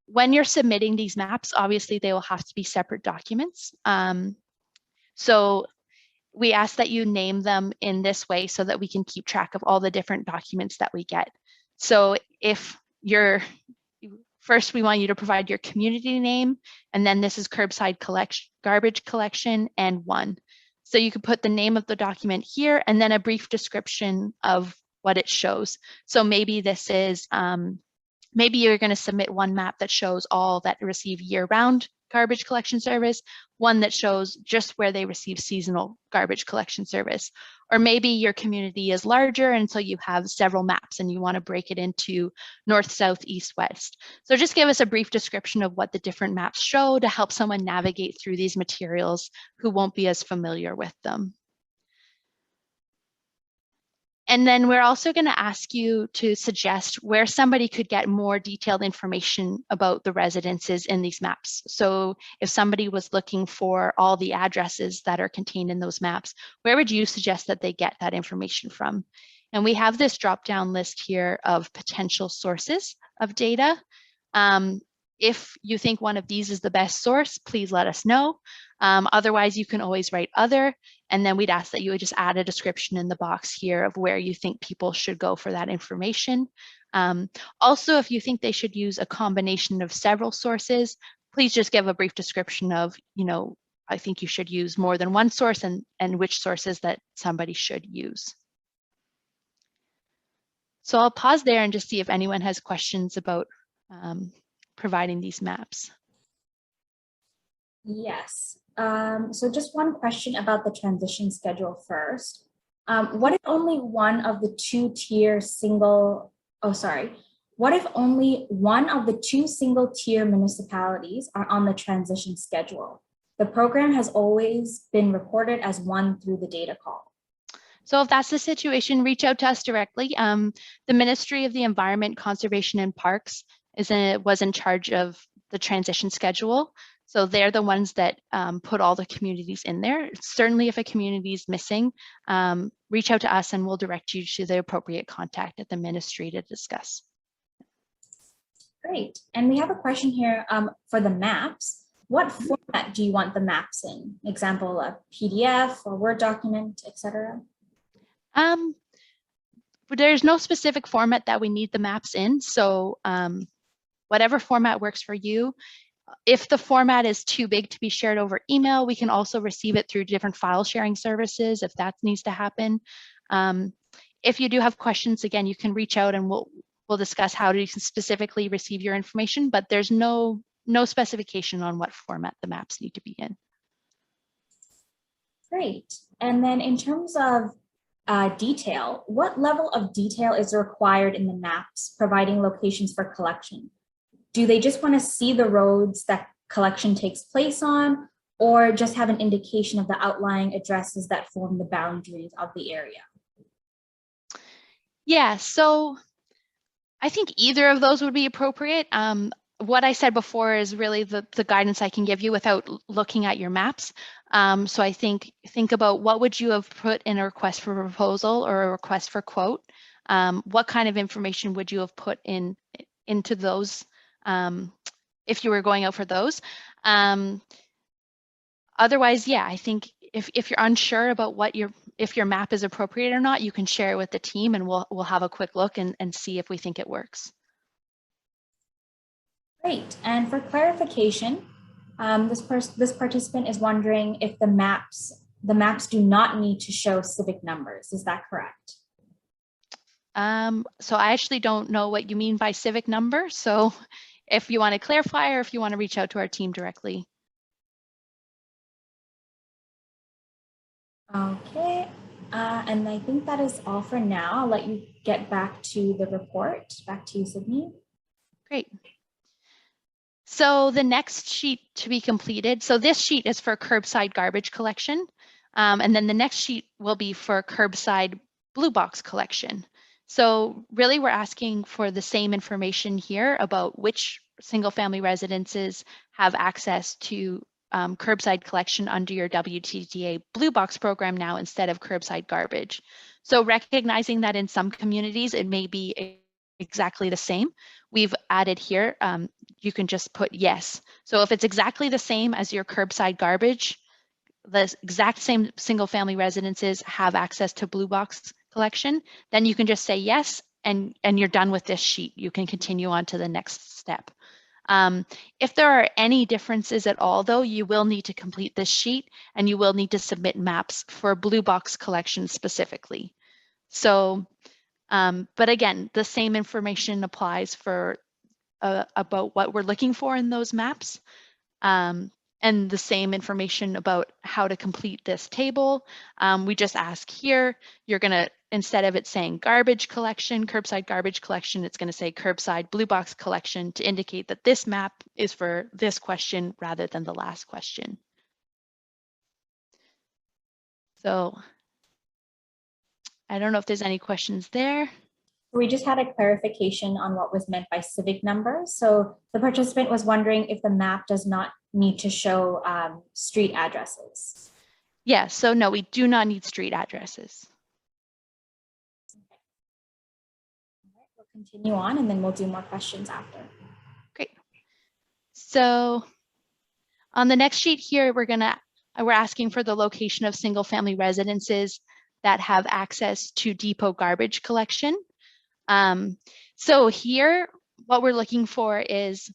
when you're submitting these maps, obviously they will have to be separate documents. So we ask that you name them in this way so that we can keep track of all the different documents that we get. So if first we want you to provide your community name, and then this is curbside garbage collection and 1. So you could put the name of the document here and then a brief description of what it shows. So maybe this is, maybe you're going to submit one map that shows all that receive year-round garbage collection service, one that shows just where they receive seasonal garbage collection service. Or maybe your community is larger and so you have several maps and you want to break it into north, south, east, west. So just give us a brief description of what the different maps show to help someone navigate through these materials who won't be as familiar with them. And then we're also going to ask you to suggest where somebody could get more detailed information about the residences in these maps. So if somebody was looking for all the addresses that are contained in those maps, where would you suggest that they get that information from? And we have this drop-down list here of potential sources of data. If you think one of these is the best source, please let us know. Otherwise, you can always write other, and then we'd ask that you would just add a description in the box here of where you think people should go for that information. Also, if you think they should use a combination of several sources, please just give a brief description of, I think you should use more than one source and which sources that somebody should use. So I'll pause there and just see if anyone has questions about providing these maps. Yes. So just one question about the transition schedule first. What if only one of the two-tier what if only one of the 2 single-tier municipalities are on the transition schedule? The program has always been reported as one through the data call. So if that's the situation, reach out to us directly. The Ministry of the Environment, Conservation and Parks was in charge of the transition schedule. So they're the ones that put all the communities in there. Certainly if a community is missing, reach out to us and we'll direct you to the appropriate contact at the ministry to discuss. Great. And we have a question here for the maps. What format do you want the maps in? Example, a PDF or Word document, etc.? There's no specific format that we need the maps in. So whatever format works for you. If the format is too big to be shared over email, we can also receive it through different file sharing services if that needs to happen. If you do have questions, again, you can reach out and we'll discuss how to specifically receive your information, but there's no specification on what format the maps need to be in. Great. And then in terms of detail, what level of detail is required in the maps providing locations for collection? Do they just want to see the roads that collection takes place on, or just have an indication of the outlying addresses that form the boundaries of the area? Yeah, so I think either of those would be appropriate. What I said before is really the guidance I can give you without looking at your maps. So I think about what would you have put in a request for proposal or a request for quote? What kind of information would you have put into those if you were going out for those? Otherwise, yeah, I think if you're unsure about if your map is appropriate or not, you can share it with the team and we'll have a quick look and see if we think it works. Great. And for clarification, this participant is wondering if the maps do not need to show civic numbers. Is that correct? So I actually don't know what you mean by civic number. So if you want to clarify or if you want to reach out to our team directly. Okay. And I think that is all for now. I'll let you get back to the report. Back to you, Sydney. Great. So the next sheet to be completed. So this sheet is for curbside garbage collection. And then the next sheet will be for curbside blue box collection. So really we're asking for the same information here about which single family residences have access to curbside collection under your WTTA blue box program now instead of curbside garbage. So recognizing that in some communities it may be exactly the same, we've added here, you can just put yes. So if it's exactly the same as your curbside garbage, the exact same single family residences have access to blue box collection, then you can just say yes and you're done with this sheet. You can continue on to the next step. If there are any differences at all, though, you will need to complete this sheet and you will need to submit maps for blue box collection specifically. So, but again, the same information applies for about what we're looking for in those maps. And the same information about how to complete this table. We just ask here, you're gonna, instead of it saying garbage collection, curbside garbage collection, it's gonna say curbside blue box collection to indicate that this map is for this question rather than the last question. So I don't know if there's any questions there. We just had a clarification on what was meant by civic numbers. So the participant was wondering if the map does not need to show street addresses. Yeah, so no, we do not need street addresses. Okay. All right, we'll continue on and then we'll do more questions after. Great. So on the next sheet here, we're asking for the location of single family residences that have access to depot garbage collection. So here, what we're looking for is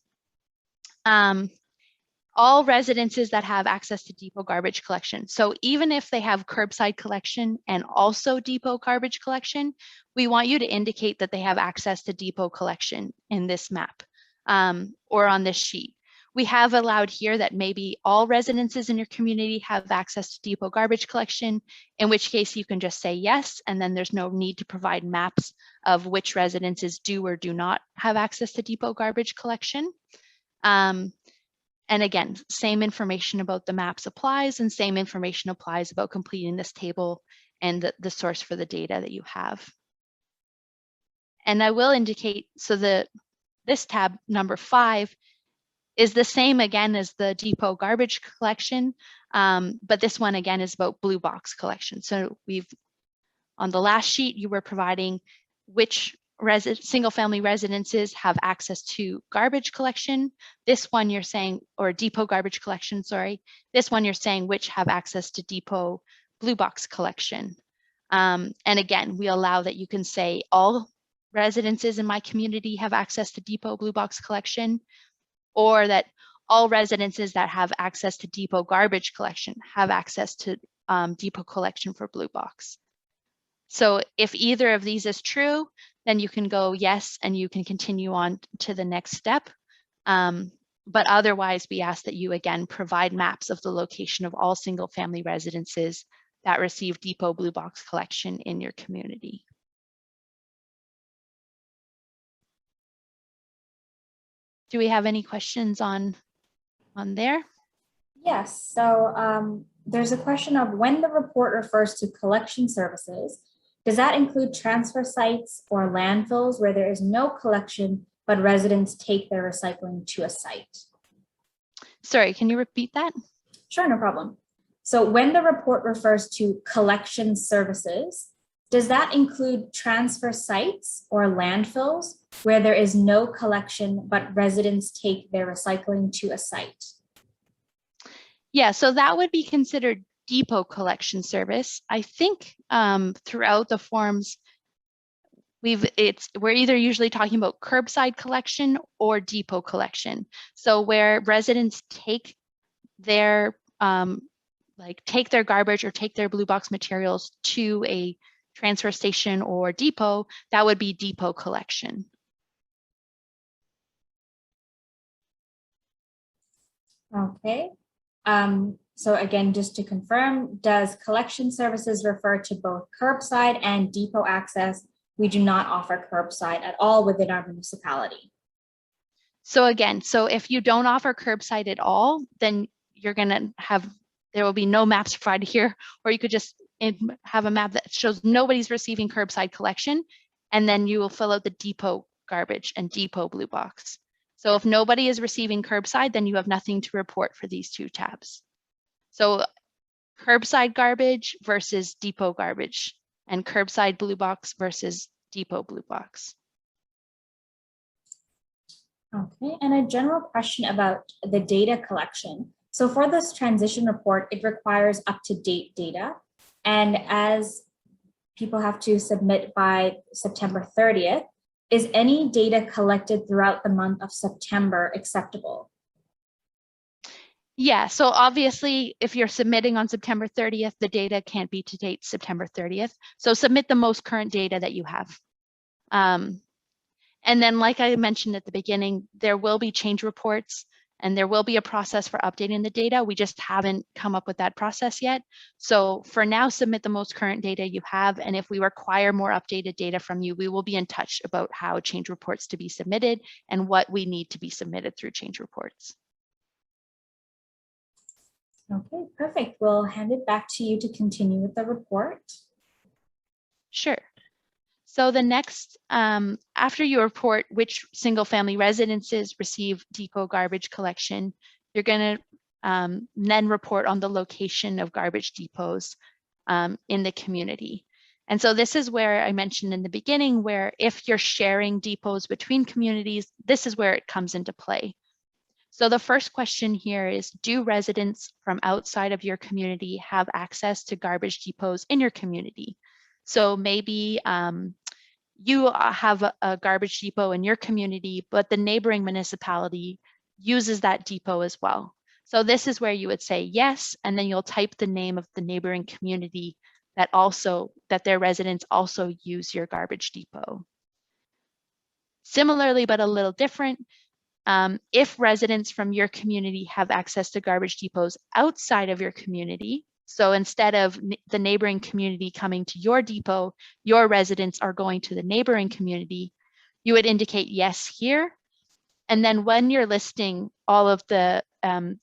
all residences that have access to depot garbage collection. So even if they have curbside collection and also depot garbage collection, we want you to indicate that they have access to depot collection in this map or on this sheet. We have allowed here that maybe all residences in your community have access to depot garbage collection, in which case you can just say yes, and then there's no need to provide maps of which residences do or do not have access to depot garbage collection. And again, same information about the maps applies and same information applies about completing this table and the source for the data that you have. And I will indicate, so this tab number 5 is the same again as the depot garbage collection, but this one again is about blue box collection. So on the last sheet, you were providing which single family residences have access to garbage collection. This one you're saying, or depot garbage collection, sorry. This one you're saying which have access to depot blue box collection. And again, we allow that you can say all residences in my community have access to depot blue box collection, or that all residences that have access to depot garbage collection have access to depot collection for blue box. So if either of these is true, then you can go yes, and you can continue on to the next step. But otherwise, we ask that you again provide maps of the location of all single family residences that receive depot blue box collection in your community. Do we have any questions on there? Yes, so there's a question of when the report refers to collection services, does that include transfer sites or landfills where there is no collection, but residents take their recycling to a site? Sorry, can you repeat that? Sure, no problem. So when the report refers to collection services, does that include transfer sites or landfills where there is no collection, but residents take their recycling to a site? Yeah, so that would be considered depot collection service, I think throughout the forms, we're either usually talking about curbside collection or depot collection. So where residents take their take their garbage or take their blue box materials to a transfer station or depot, that would be depot collection. Okay. So again, just to confirm, does collection services refer to both curbside and depot access? We do not offer curbside at all within our municipality. So again, so if you don't offer curbside at all, then you're gonna have, there will be no maps provided here, or you could just have a map that shows nobody's receiving curbside collection, and then you will fill out the depot garbage and depot blue box. So if nobody is receiving curbside, then you have nothing to report for these two tabs. So curbside garbage versus depot garbage, and curbside blue box versus depot blue box. Okay, and a general question about the data collection. So for this transition report, it requires up-to-date data. And as people have to submit by September 30th, is any data collected throughout the month of September acceptable? Yeah, so obviously, if you're submitting on September 30th, the data can't be to date September 30th. So submit the most current data that you have. And then, like I mentioned at the beginning, there will be change reports and there will be a process for updating the data. We just haven't come up with that process yet. So for now, submit the most current data you have. And if we require more updated data from you, we will be in touch about how change reports to be submitted and what we need to be submitted through change reports. Okay, perfect. We'll hand it back to you to continue with the report. Sure. So the next, after you report which single family residences receive depot garbage collection, you're going to then report on the location of garbage depots in the community. And so this is where I mentioned in the beginning, where if you're sharing depots between communities, this is where it comes into play. So the first question here is, do residents from outside of your community have access to garbage depots in your community? So maybe you have a garbage depot in your community, but the neighboring municipality uses that depot as well. So this is where you would say yes, and then you'll type the name of the neighboring community that their residents also use your garbage depot. Similarly, but a little different, if residents from your community have access to garbage depots outside of your community, so instead of the neighboring community coming to your depot, your residents are going to the neighboring community, you would indicate yes here. And then when you're listing all of the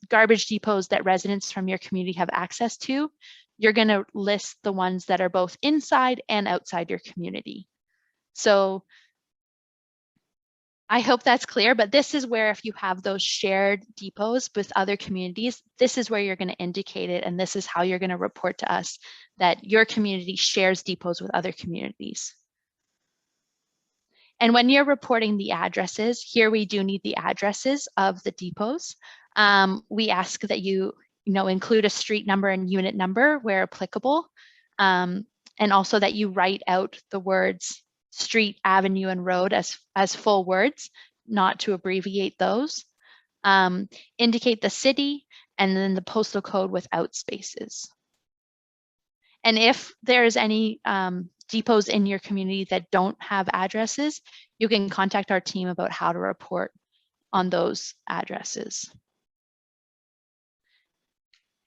garbage depots that residents from your community have access to, you're going to list the ones that are both inside and outside your community. So I hope that's clear, but this is where if you have those shared depots with other communities, this is where you're going to indicate it. And this is how you're going to report to us that your community shares depots with other communities. And when you're reporting the addresses, here we do need the addresses of the depots. We ask that you include a street number and unit number where applicable, and also that you write out the words street, avenue, and road as full words, not to abbreviate those. Indicate the city and then the postal code without spaces. And if there's any depots in your community that don't have addresses, you can contact our team about how to report on those addresses.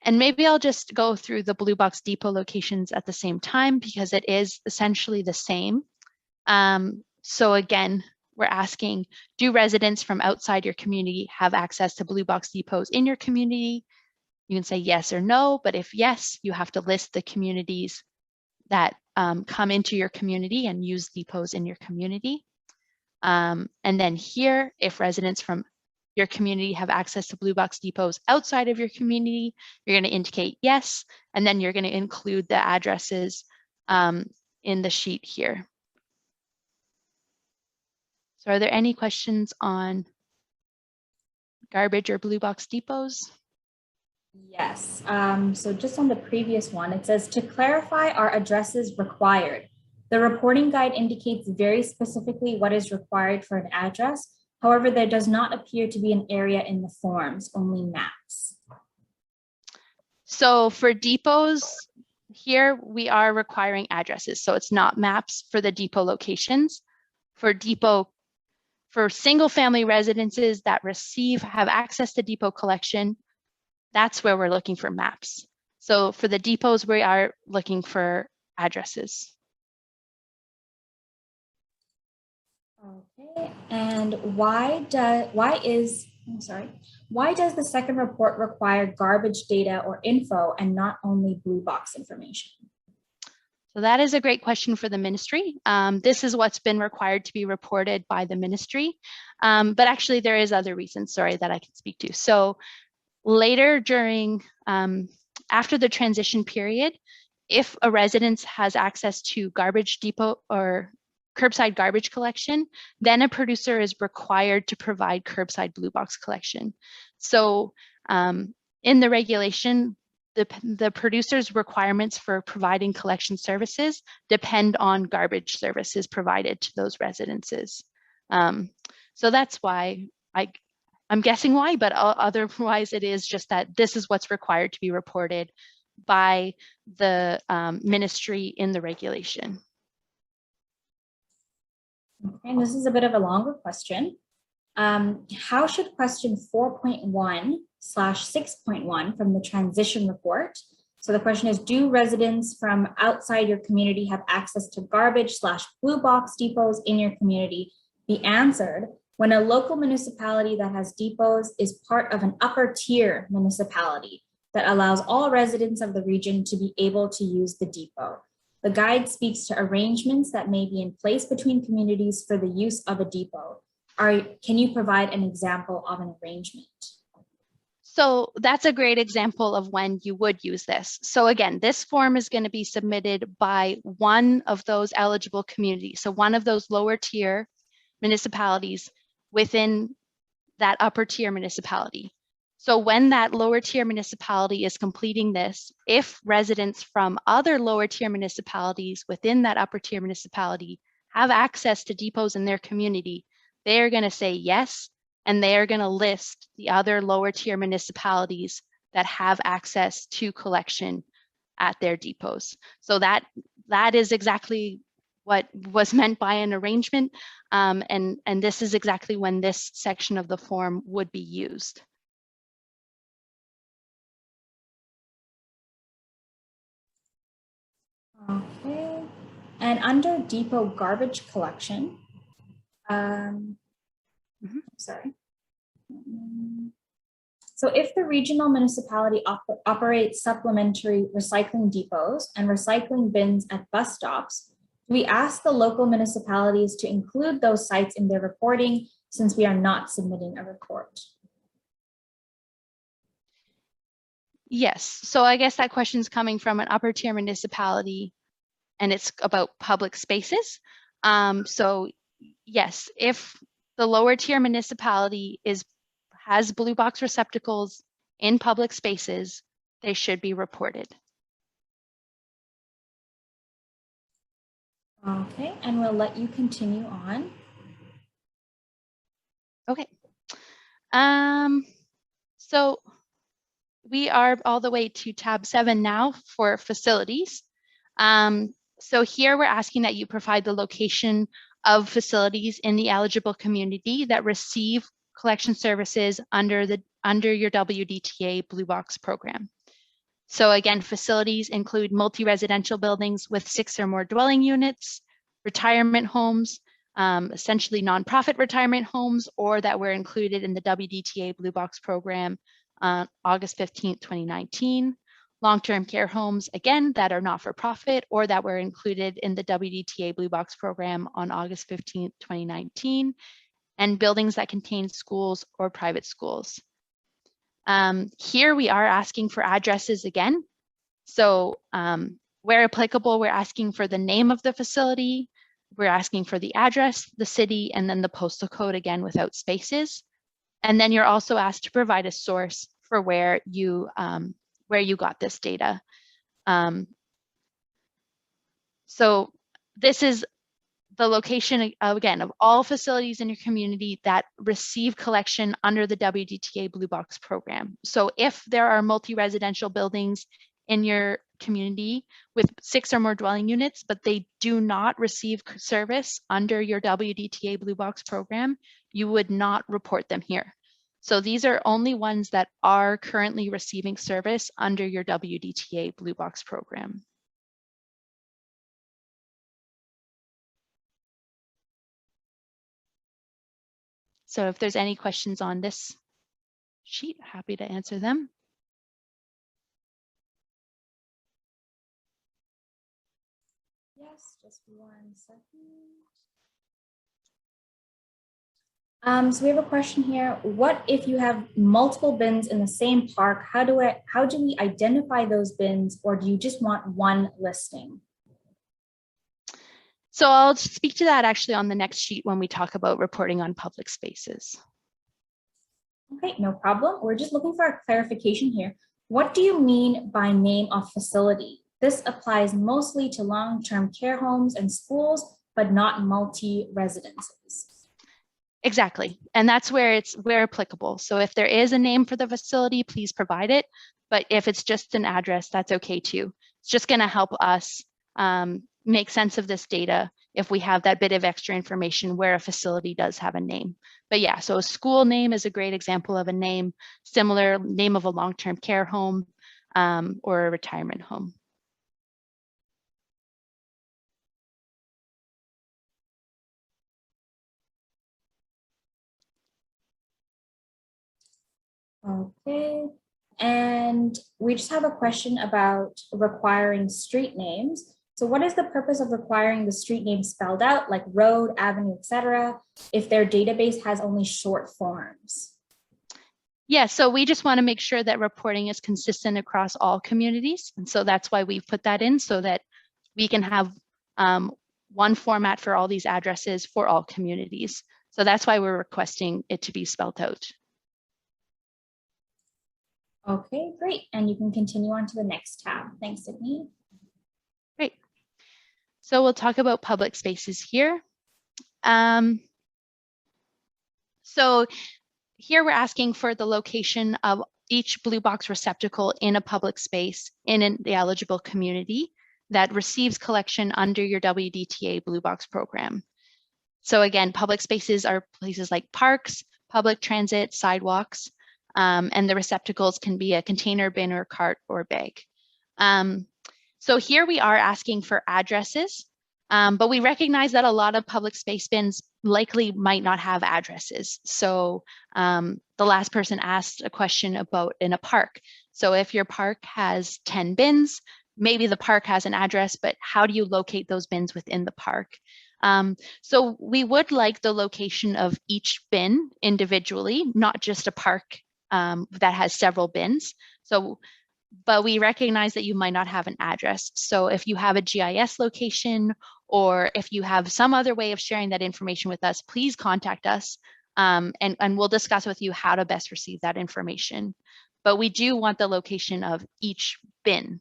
And maybe I'll just go through the blue box depot locations at the same time because it is essentially the same. So again, we're asking, do residents from outside your community have access to blue box depots in your community? You can say yes or no, but if yes, you have to list the communities that come into your community and use depots in your community. And then here, if residents from your community have access to blue box depots outside of your community, you're going to indicate yes, and then you're going to include the addresses in the sheet here. So are there any questions on garbage or blue box depots? Yes. So just on the previous one, it says to clarify our addresses required. The reporting guide indicates very specifically what is required for an address. However, there does not appear to be an area in the forms, only maps. So for depots, here we are requiring addresses. So it's not maps for the depot locations. For single family residences that have access to depot collection, that's where we're looking for maps. So for the depots, we are looking for addresses. Okay, and why does the second report require garbage data or info and not only blue box information? So that is a great question for the ministry. This is what's been required to be reported by the ministry, but actually there is other reasons, sorry, that I can speak to. So later during, after the transition period, if a residence has access to garbage depot or curbside garbage collection, then a producer is required to provide curbside blue box collection. So in the regulation, the producer's requirements for providing collection services depend on garbage services provided to those residences. So that's why I'm guessing why, but otherwise it is just that this is what's required to be reported by the ministry in the regulation. Okay, and this is a bit of a longer question. How should question 4.1/6.1 from the transition report? So the question is, do residents from outside your community have access to garbage/blue box depots in your community? Be answered when a local municipality that has depots is part of an upper tier municipality that allows all residents of the region to be able to use the depot. The guide speaks to arrangements that may be in place between communities for the use of a depot. Can you provide an example of an arrangement? So that's a great example of when you would use this. So again, this form is going to be submitted by one of those eligible communities. So one of those lower tier municipalities within that upper tier municipality. So when that lower tier municipality is completing this, if residents from other lower tier municipalities within that upper tier municipality have access to depots in their community, they are going to say yes, and they are going to list the other lower tier municipalities that have access to collection at their depots. So that is exactly what was meant by an arrangement, and this is exactly when this section of the form would be used. Okay, and under depot garbage collection, sorry. So if the regional municipality operates supplementary recycling depots and recycling bins at bus stops, we ask the local municipalities to include those sites in their reporting since we are not submitting a report. Yes, so I guess that question is coming from an upper tier municipality and it's about public spaces. So yes, if the lower tier municipality has blue box receptacles in public spaces, they should be reported. Okay, and we'll let you continue on. Okay. So we are all the way to tab 7 now for facilities. So here we're asking that you provide the location of facilities in the eligible community that receive collection services under your WDTA Blue Box program. So again, facilities include multi-residential buildings with 6 or more dwelling units, retirement homes, essentially nonprofit retirement homes, or that were included in the WDTA Blue Box program on August 15th, 2019. Long-term care homes, again, that are not for profit or that were included in the WDTA Blue Box program on August 15th, 2019, and buildings that contain schools or private schools. Here we are asking for addresses again. So where applicable, we're asking for the name of the facility, we're asking for the address, the city, and then the postal code again without spaces. And then you're also asked to provide a source for where you got this data. So this is the location, again, of all facilities in your community that receive collection under the WDTA Blue Box program. So if there are multi-residential buildings in your community with 6 or more dwelling units, but they do not receive service under your WDTA Blue Box program, you would not report them here. So these are only ones that are currently receiving service under your WDTA Blue Box program. So if there's any questions on this sheet, happy to answer them. Yes, just 1 second. So we have a question here. What if you have multiple bins in the same park? How do we identify those bins, or do you just want one listing? So I'll speak to that actually on the next sheet when we talk about reporting on public spaces. Okay, no problem. We're just looking for a clarification here. What do you mean by name of facility? This applies mostly to long-term care homes and schools, but not multi-residences. Exactly. And that's where applicable. So if there is a name for the facility, please provide it. But if it's just an address, that's okay too. It's just going to help us make sense of this data if we have that bit of extra information where a facility does have a name. But yeah, so a school name is a great example of a name, similar name of a long-term care home or a retirement home. Okay, and we just have a question about requiring street names. So what is the purpose of requiring the street name spelled out, like road, avenue, etc., if their database has only short forms? Yeah, so we just want to make sure that reporting is consistent across all communities. And so that's why we've put that in, so that we can have one format for all these addresses for all communities. So that's why we're requesting it to be spelled out. Okay, great. And you can continue on to the next tab. Thanks, Sydney. Great. So we'll talk about public spaces here. So here we're asking for the location of each blue box receptacle in a public space in the eligible community that receives collection under your WDTA Blue Box program. So again, public spaces are places like parks, public transit, sidewalks, and the receptacles can be a container, bin, or cart, or bag. So here we are asking for addresses, but we recognize that a lot of public space bins likely might not have addresses. So the last person asked a question about in a park. So if your park has 10 bins, maybe the park has an address, but how do you locate those bins within the park? So we would like the location of each bin individually, not just a park that has several bins. But we recognize that you might not have an address. So if you have a GIS location, or if you have some other way of sharing that information with us, please contact us and we'll discuss with you how to best receive that information. But we do want the location of each bin.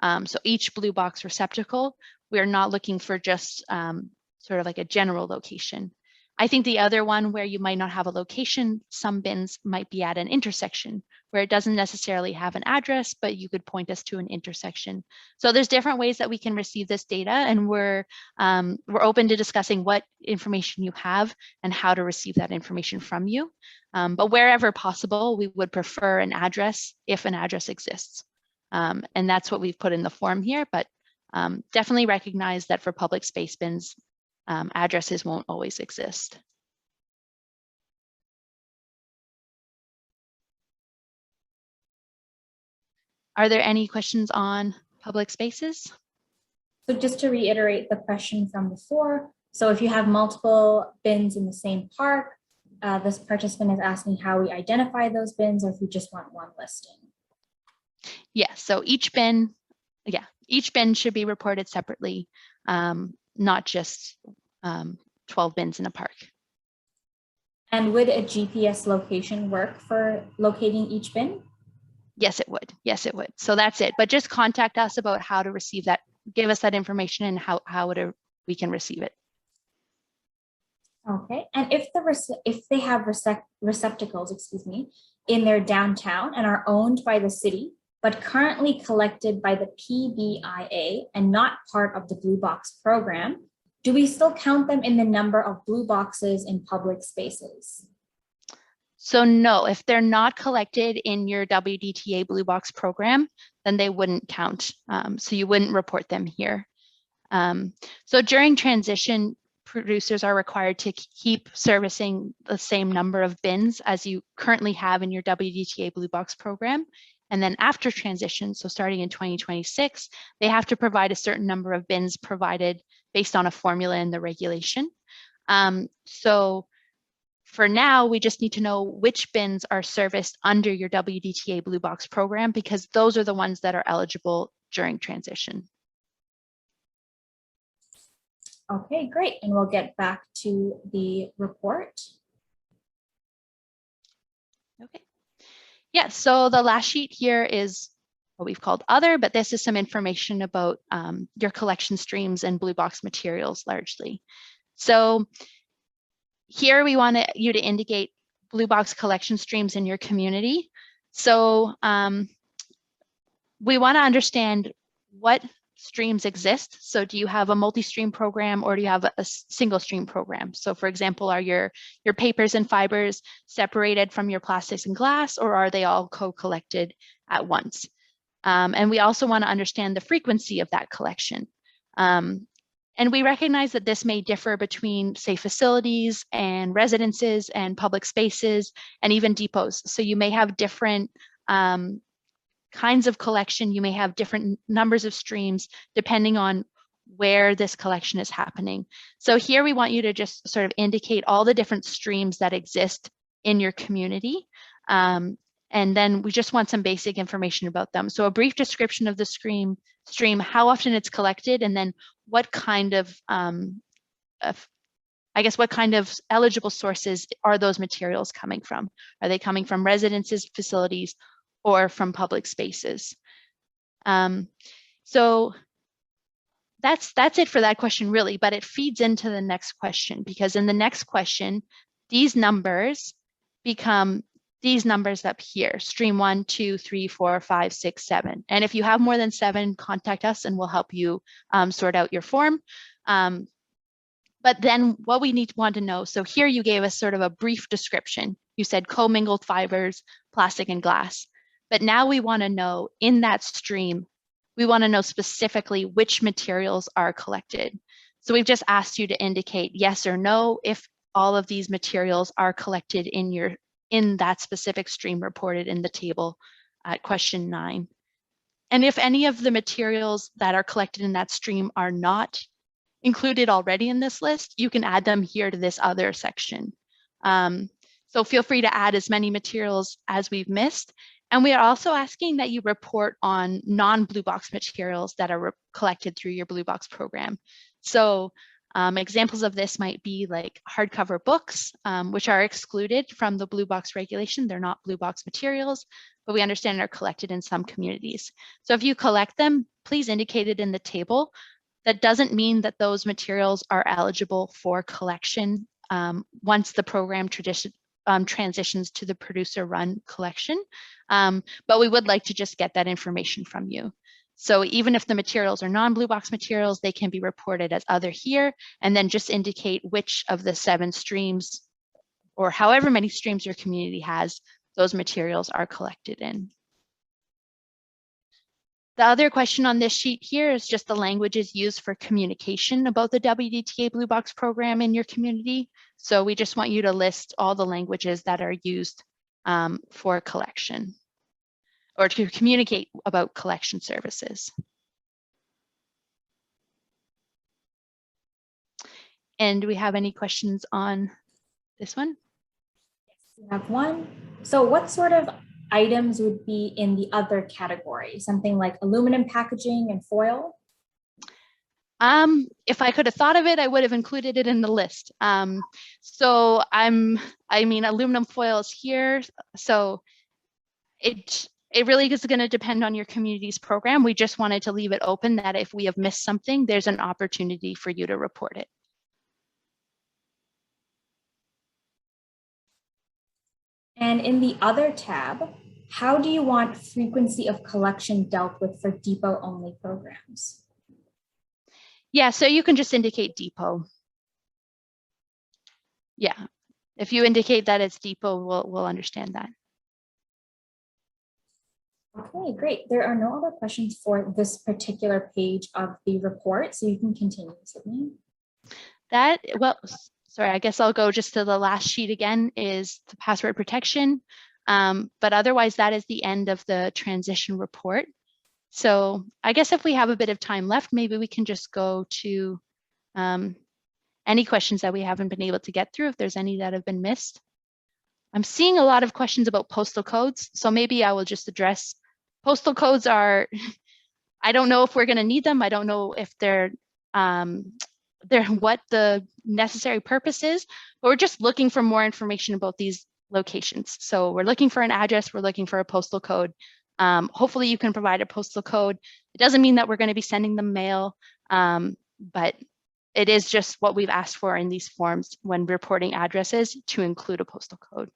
So each blue box receptacle, we're not looking for just sort of like a general location. I think the other one where you might not have a location, some bins might be at an intersection where it doesn't necessarily have an address, but you could point us to an intersection. So there's different ways that we can receive this data, and we're open to discussing what information you have and how to receive that information from you. But wherever possible, we would prefer an address if an address exists. And that's what we've put in the form here, but definitely recognize that for public space bins, addresses won't always exist. Are there any questions on public spaces? So just to reiterate the question from before, so if you have multiple bins in the same park, this participant is asking how we identify those bins, or if we just want one listing. Yeah, so each bin should be reported separately, not just 12 bins in a park. And would a GPS location work for locating each bin? Yes, it would. Yes, it would. So that's it. But just contact us about how to receive that. Give us that information and how we can receive it. Okay, and if they have receptacles, excuse me, in their downtown and are owned by the city, but currently collected by the PBIA and not part of the Blue Box program, do we still count them in the number of blue boxes in public spaces? So no, if they're not collected in your WDTA Blue Box program, then they wouldn't count. So you wouldn't report them here. So during transition, producers are required to keep servicing the same number of bins as you currently have in your WDTA Blue Box program. And then after transition, so starting in 2026, they have to provide a certain number of bins provided based on a formula in the regulation. So for now, we just need to know which bins are serviced under your WDTA Blue Box program, because those are the ones that are eligible during transition. Okay, great. And we'll get back to the report. Okay. Yeah, so the last sheet here is what we've called other, but this is some information about your collection streams and Blue Box materials largely. So here we want you to indicate Blue Box collection streams in your community. So we want to understand what streams exist. So do you have a multi-stream program or do you have a single stream program? So for example, are your papers and fibers separated from your plastics and glass, or are they all co-collected at once? And we also want to understand the frequency of that collection. And we recognize that this may differ between, say, facilities and residences and public spaces and even depots. So you may have different kinds of collection. You may have different numbers of streams depending on where this collection is happening. So here we want you to just sort of indicate all the different streams that exist in your community. And then we just want some basic information about them. So a brief description of the stream, how often it's collected, and then what kind of I guess what kind of eligible sources are those materials coming from? Are they coming from residences, facilities, or from public spaces? So that's it for that question really, but it feeds into the next question, because in the next question, these numbers become these numbers up here, stream 1, 2, 3, 4, 5, 6, 7. And if you have more than 7, contact us and we'll help you sort out your form. But then what we want to know, so here you gave us sort of a brief description. You said commingled fibers, plastic and glass. But now we want to know in that stream, we want to know specifically which materials are collected. So we've just asked you to indicate yes or no if all of these materials are collected in that specific stream reported in the table at question 9. And if any of the materials that are collected in that stream are not included already in this list, you can add them here to this other section. So feel free to add as many materials as we've missed. And we are also asking that you report on non-Blue Box materials that are collected through your Blue Box program. So examples of this might be like hardcover books, which are excluded from the Blue Box regulation. They're not Blue Box materials, but we understand are collected in some communities. So if you collect them, please indicate it in the table. That doesn't mean that those materials are eligible for collection once the program transitions to the producer run collection. But we would like to just get that information from you. So even if the materials are non-Blue Box materials, they can be reported as other here, and then just indicate which of the 7 streams or however many streams your community has, those materials are collected in. The other question on this sheet here is just the languages used for communication about the WDTA Blue Box program in your community. So we just want you to list all the languages that are used for collection or to communicate about collection services. And do we have any questions on this one? Yes, we have one. So what sort of items would be in the other category? Something like aluminum packaging and foil? If I could have thought of it, I would have included it in the list. I mean, aluminum foil is here. So it it really is going to depend on your community's program. We just wanted to leave it open that if we have missed something, there's an opportunity for you to report it. And in the other tab, how do you want frequency of collection dealt with for depot only programs? Yeah, so you can just indicate depot. Yeah, if you indicate that it's depot, we'll understand that. Okay, great. There are no other questions for this particular page of the report, so you can continue, Sydney. That, well, sorry, I guess I'll go just to the last sheet again, is the password protection. But otherwise, that is the end of the transition report. So I guess if we have a bit of time left, maybe we can just go to any questions that we haven't been able to get through, if there's any that have been missed. I'm seeing a lot of questions about postal codes, so maybe I will just address postal codes are, I don't know if we're going to need them. I don't know if they're what the necessary purpose is, but we're just looking for more information about these locations. So we're looking for an address, we're looking for a postal code. Hopefully you can provide a postal code. It doesn't mean that we're going to be sending them mail, but it is just what we've asked for in these forms when reporting addresses to include a postal code.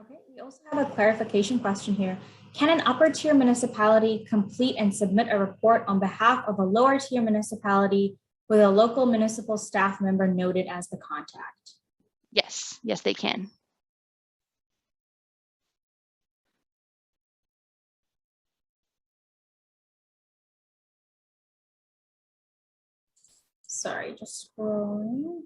Okay, we also have a clarification question here. Can an upper tier municipality complete and submit a report on behalf of a lower tier municipality with a local municipal staff member noted as the contact? Yes, yes, they can. Sorry, just scrolling.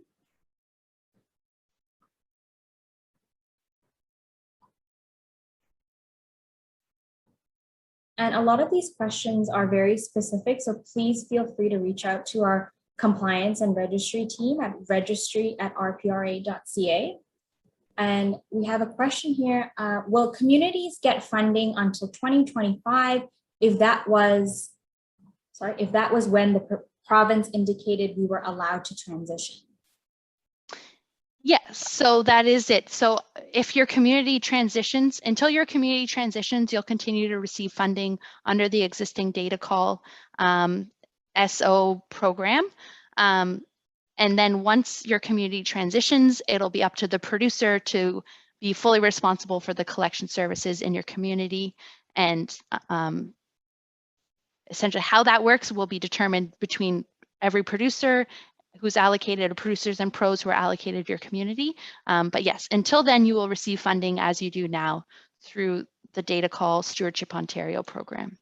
And a lot of these questions are very specific, so please feel free to reach out to our compliance and registry team at registry@rpra.ca. And we have a question here. Will communities get funding until 2025 if that was when the province indicated we were allowed to transition? Yes, so that is it. So if your community transitions, until your community transitions, you'll continue to receive funding under the existing data call SO program. And then once your community transitions, it'll be up to the producer to be fully responsible for the collection services in your community. And essentially how that works will be determined between every producer who's allocated, or producers and pros who are allocated your community. But yes, until then you will receive funding as you do now through the Data Call Stewardship Ontario program.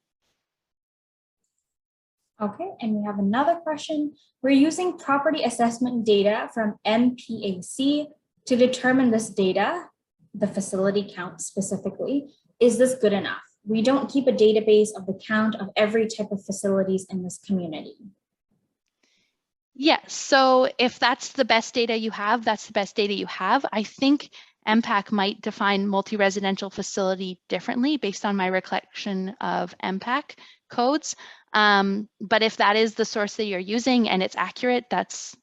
Okay, and we have another question. We're using property assessment data from MPAC to determine this data, the facility count specifically. Is this good enough? We don't keep a database of the count of every type of facilities in this community. Yes, so if that's the best data you have, that's the best data you have. I think MPAC might define multi-residential facility differently based on my recollection of MPAC codes. But if that is the source that you're using and it's accurate, that's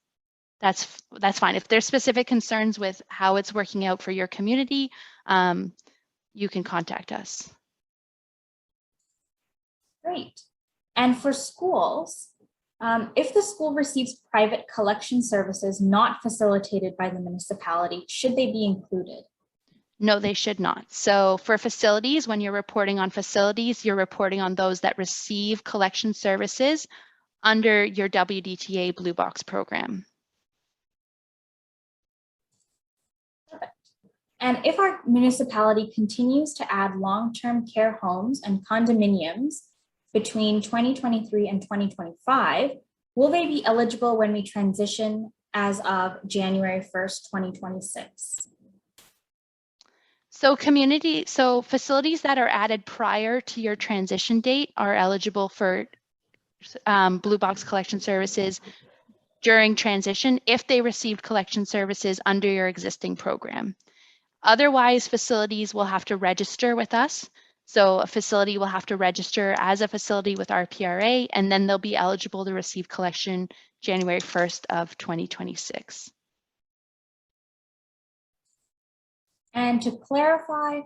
fine. If there's specific concerns with how it's working out for your community, you can contact us. Great. And for schools, if the school receives private collection services not facilitated by the municipality, should they be included? No, they should not. So for facilities, when you're reporting on facilities, you're reporting on those that receive collection services under your WDTA Blue Box program. Perfect. And if our municipality continues to add long-term care homes and condominiums between 2023 and 2025, will they be eligible when we transition as of January 1st, 2026? So facilities that are added prior to your transition date are eligible for Blue Box collection services during transition if they received collection services under your existing program. Otherwise, facilities will have to register with us. So a facility will have to register as a facility with RPRA, and then they'll be eligible to receive collection January 1st of 2026. And to clarify,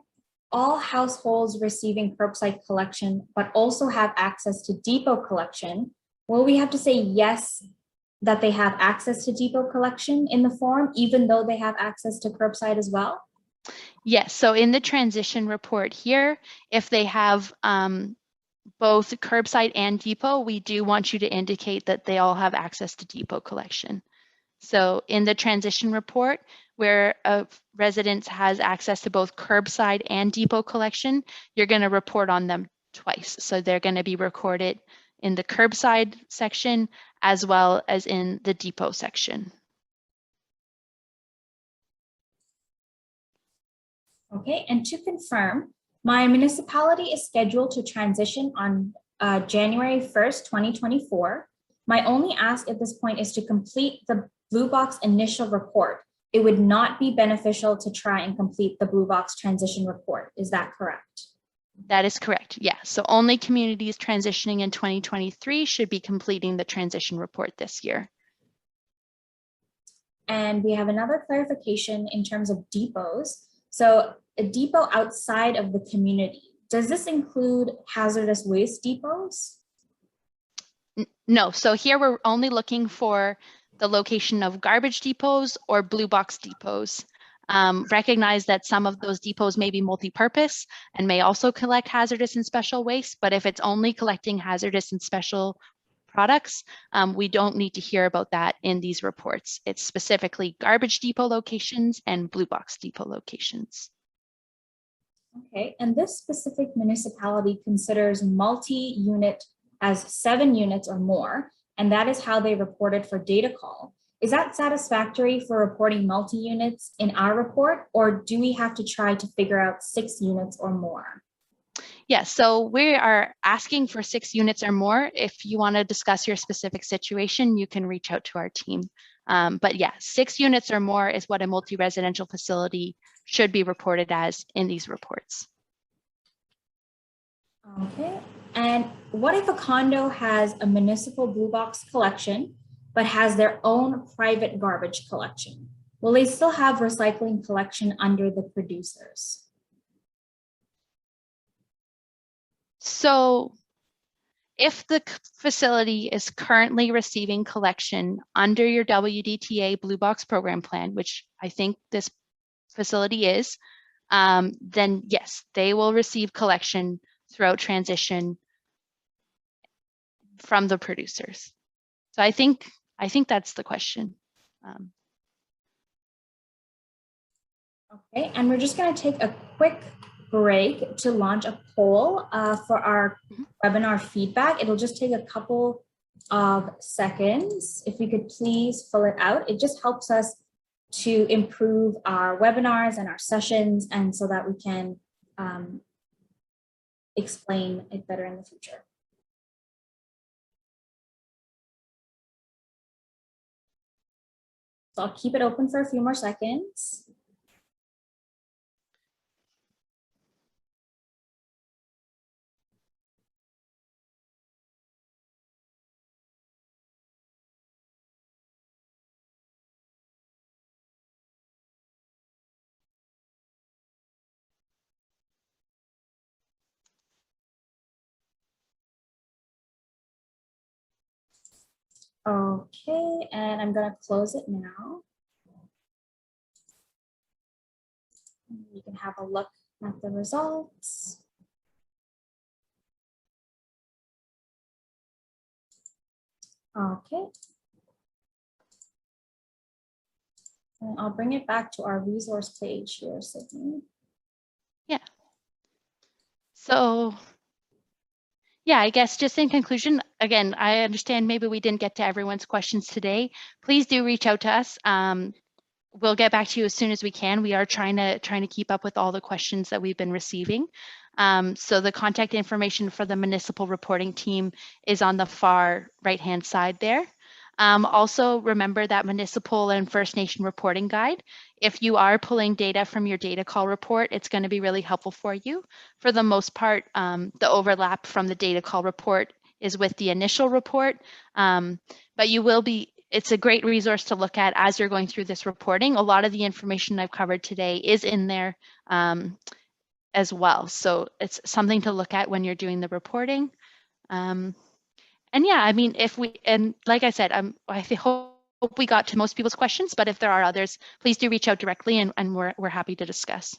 all households receiving curbside collection, but also have access to depot collection, will we have to say yes, that they have access to depot collection in the form, even though they have access to curbside as well? Yes, so in the transition report here, if they have both curbside and depot, we do want you to indicate that they all have access to depot collection. So in the transition report, where a resident has access to both curbside and depot collection, you're going to report on them twice. So they're going to be recorded in the curbside section as well as in the depot section. Okay, and to confirm, my municipality is scheduled to transition on January 1st, 2024. My only ask at this point is to complete the Blue Box initial report. It would not be beneficial to try and complete the Blue Box transition report. Is that correct? That is correct. Yeah. So only communities transitioning in 2023 should be completing the transition report this year. And we have another clarification in terms of depots. So a depot outside of the community, does this include hazardous waste depots? No. So here we're only looking for the location of garbage depots or blue box depots. Recognize that some of those depots may be multi-purpose and may also collect hazardous and special waste, but if it's only collecting hazardous and special products, we don't need to hear about that in these reports. It's specifically garbage depot locations and blue box depot locations. Okay, and this specific municipality considers multi-unit as 7 units or more, and that is how they reported for data call. Is that satisfactory for reporting multi-units in our report, or do we have to try to figure out 6 units or more? Yeah, so we are asking for 6 units or more. If you want to discuss your specific situation, you can reach out to our team. But yeah, 6 units or more is what a multi-residential facility should be reported as in these reports. Okay, and what if a condo has a municipal blue box collection, but has their own private garbage collection? Will they still have recycling collection under the producers? So if the facility is currently receiving collection under your WDTA Blue Box program plan, which I think this facility is, then yes, they will receive collection throughout transition from the producers. So I think that's the question. Okay, and we're just going to take a quick break to launch a poll for our webinar feedback. It'll just take a couple of seconds. If we could please fill it out. It just helps us to improve our webinars and our sessions, and so that we can explain it better in the future. So I'll keep it open for a few more seconds. Okay, and I'm going to close it now. You can have a look at the results. Okay. And I'll bring it back to our resource page here, Sydney. Yeah. So yeah, I guess just in conclusion, again, I understand maybe we didn't get to everyone's questions today. Please do reach out to us. We'll get back to you as soon as we can. We are trying to keep up with all the questions that we've been receiving. So the contact information for the municipal reporting team is on the far right-hand side there. Also remember that municipal and First Nation reporting guide. If you are pulling data from your data call report, it's going to be really helpful for you. For the most part, the overlap from the data call report is with the initial report, but it's a great resource to look at as you're going through this reporting. A lot of the information I've covered today is in there as well. So it's something to look at when you're doing the reporting. And yeah, I mean, and like I said, I hope we got to most people's questions, but if there are others, please do reach out directly and we're happy to discuss.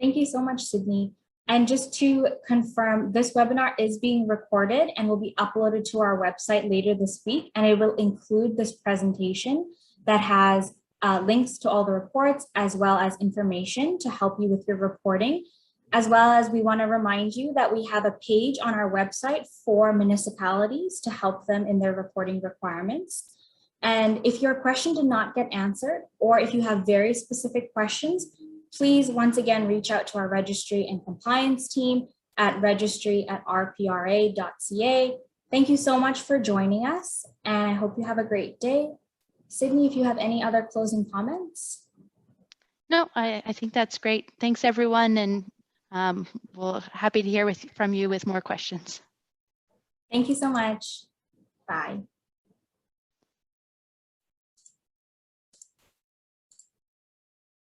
Thank you so much, Sydney. And just to confirm, this webinar is being recorded and will be uploaded to our website later this week. And it will include this presentation that has links to all the reports, as well as information to help you with your reporting. As well as we want to remind you that we have a page on our website for municipalities to help them in their reporting requirements. And if your question did not get answered, or if you have very specific questions, please once again reach out to our registry and compliance team at registry@rpra.ca. Thank you so much for joining us, and I hope you have a great day. Sydney, if you have any other closing comments? No, I think that's great. Thanks, everyone, and we're happy to hear from you with more questions. Thank you so much. Bye.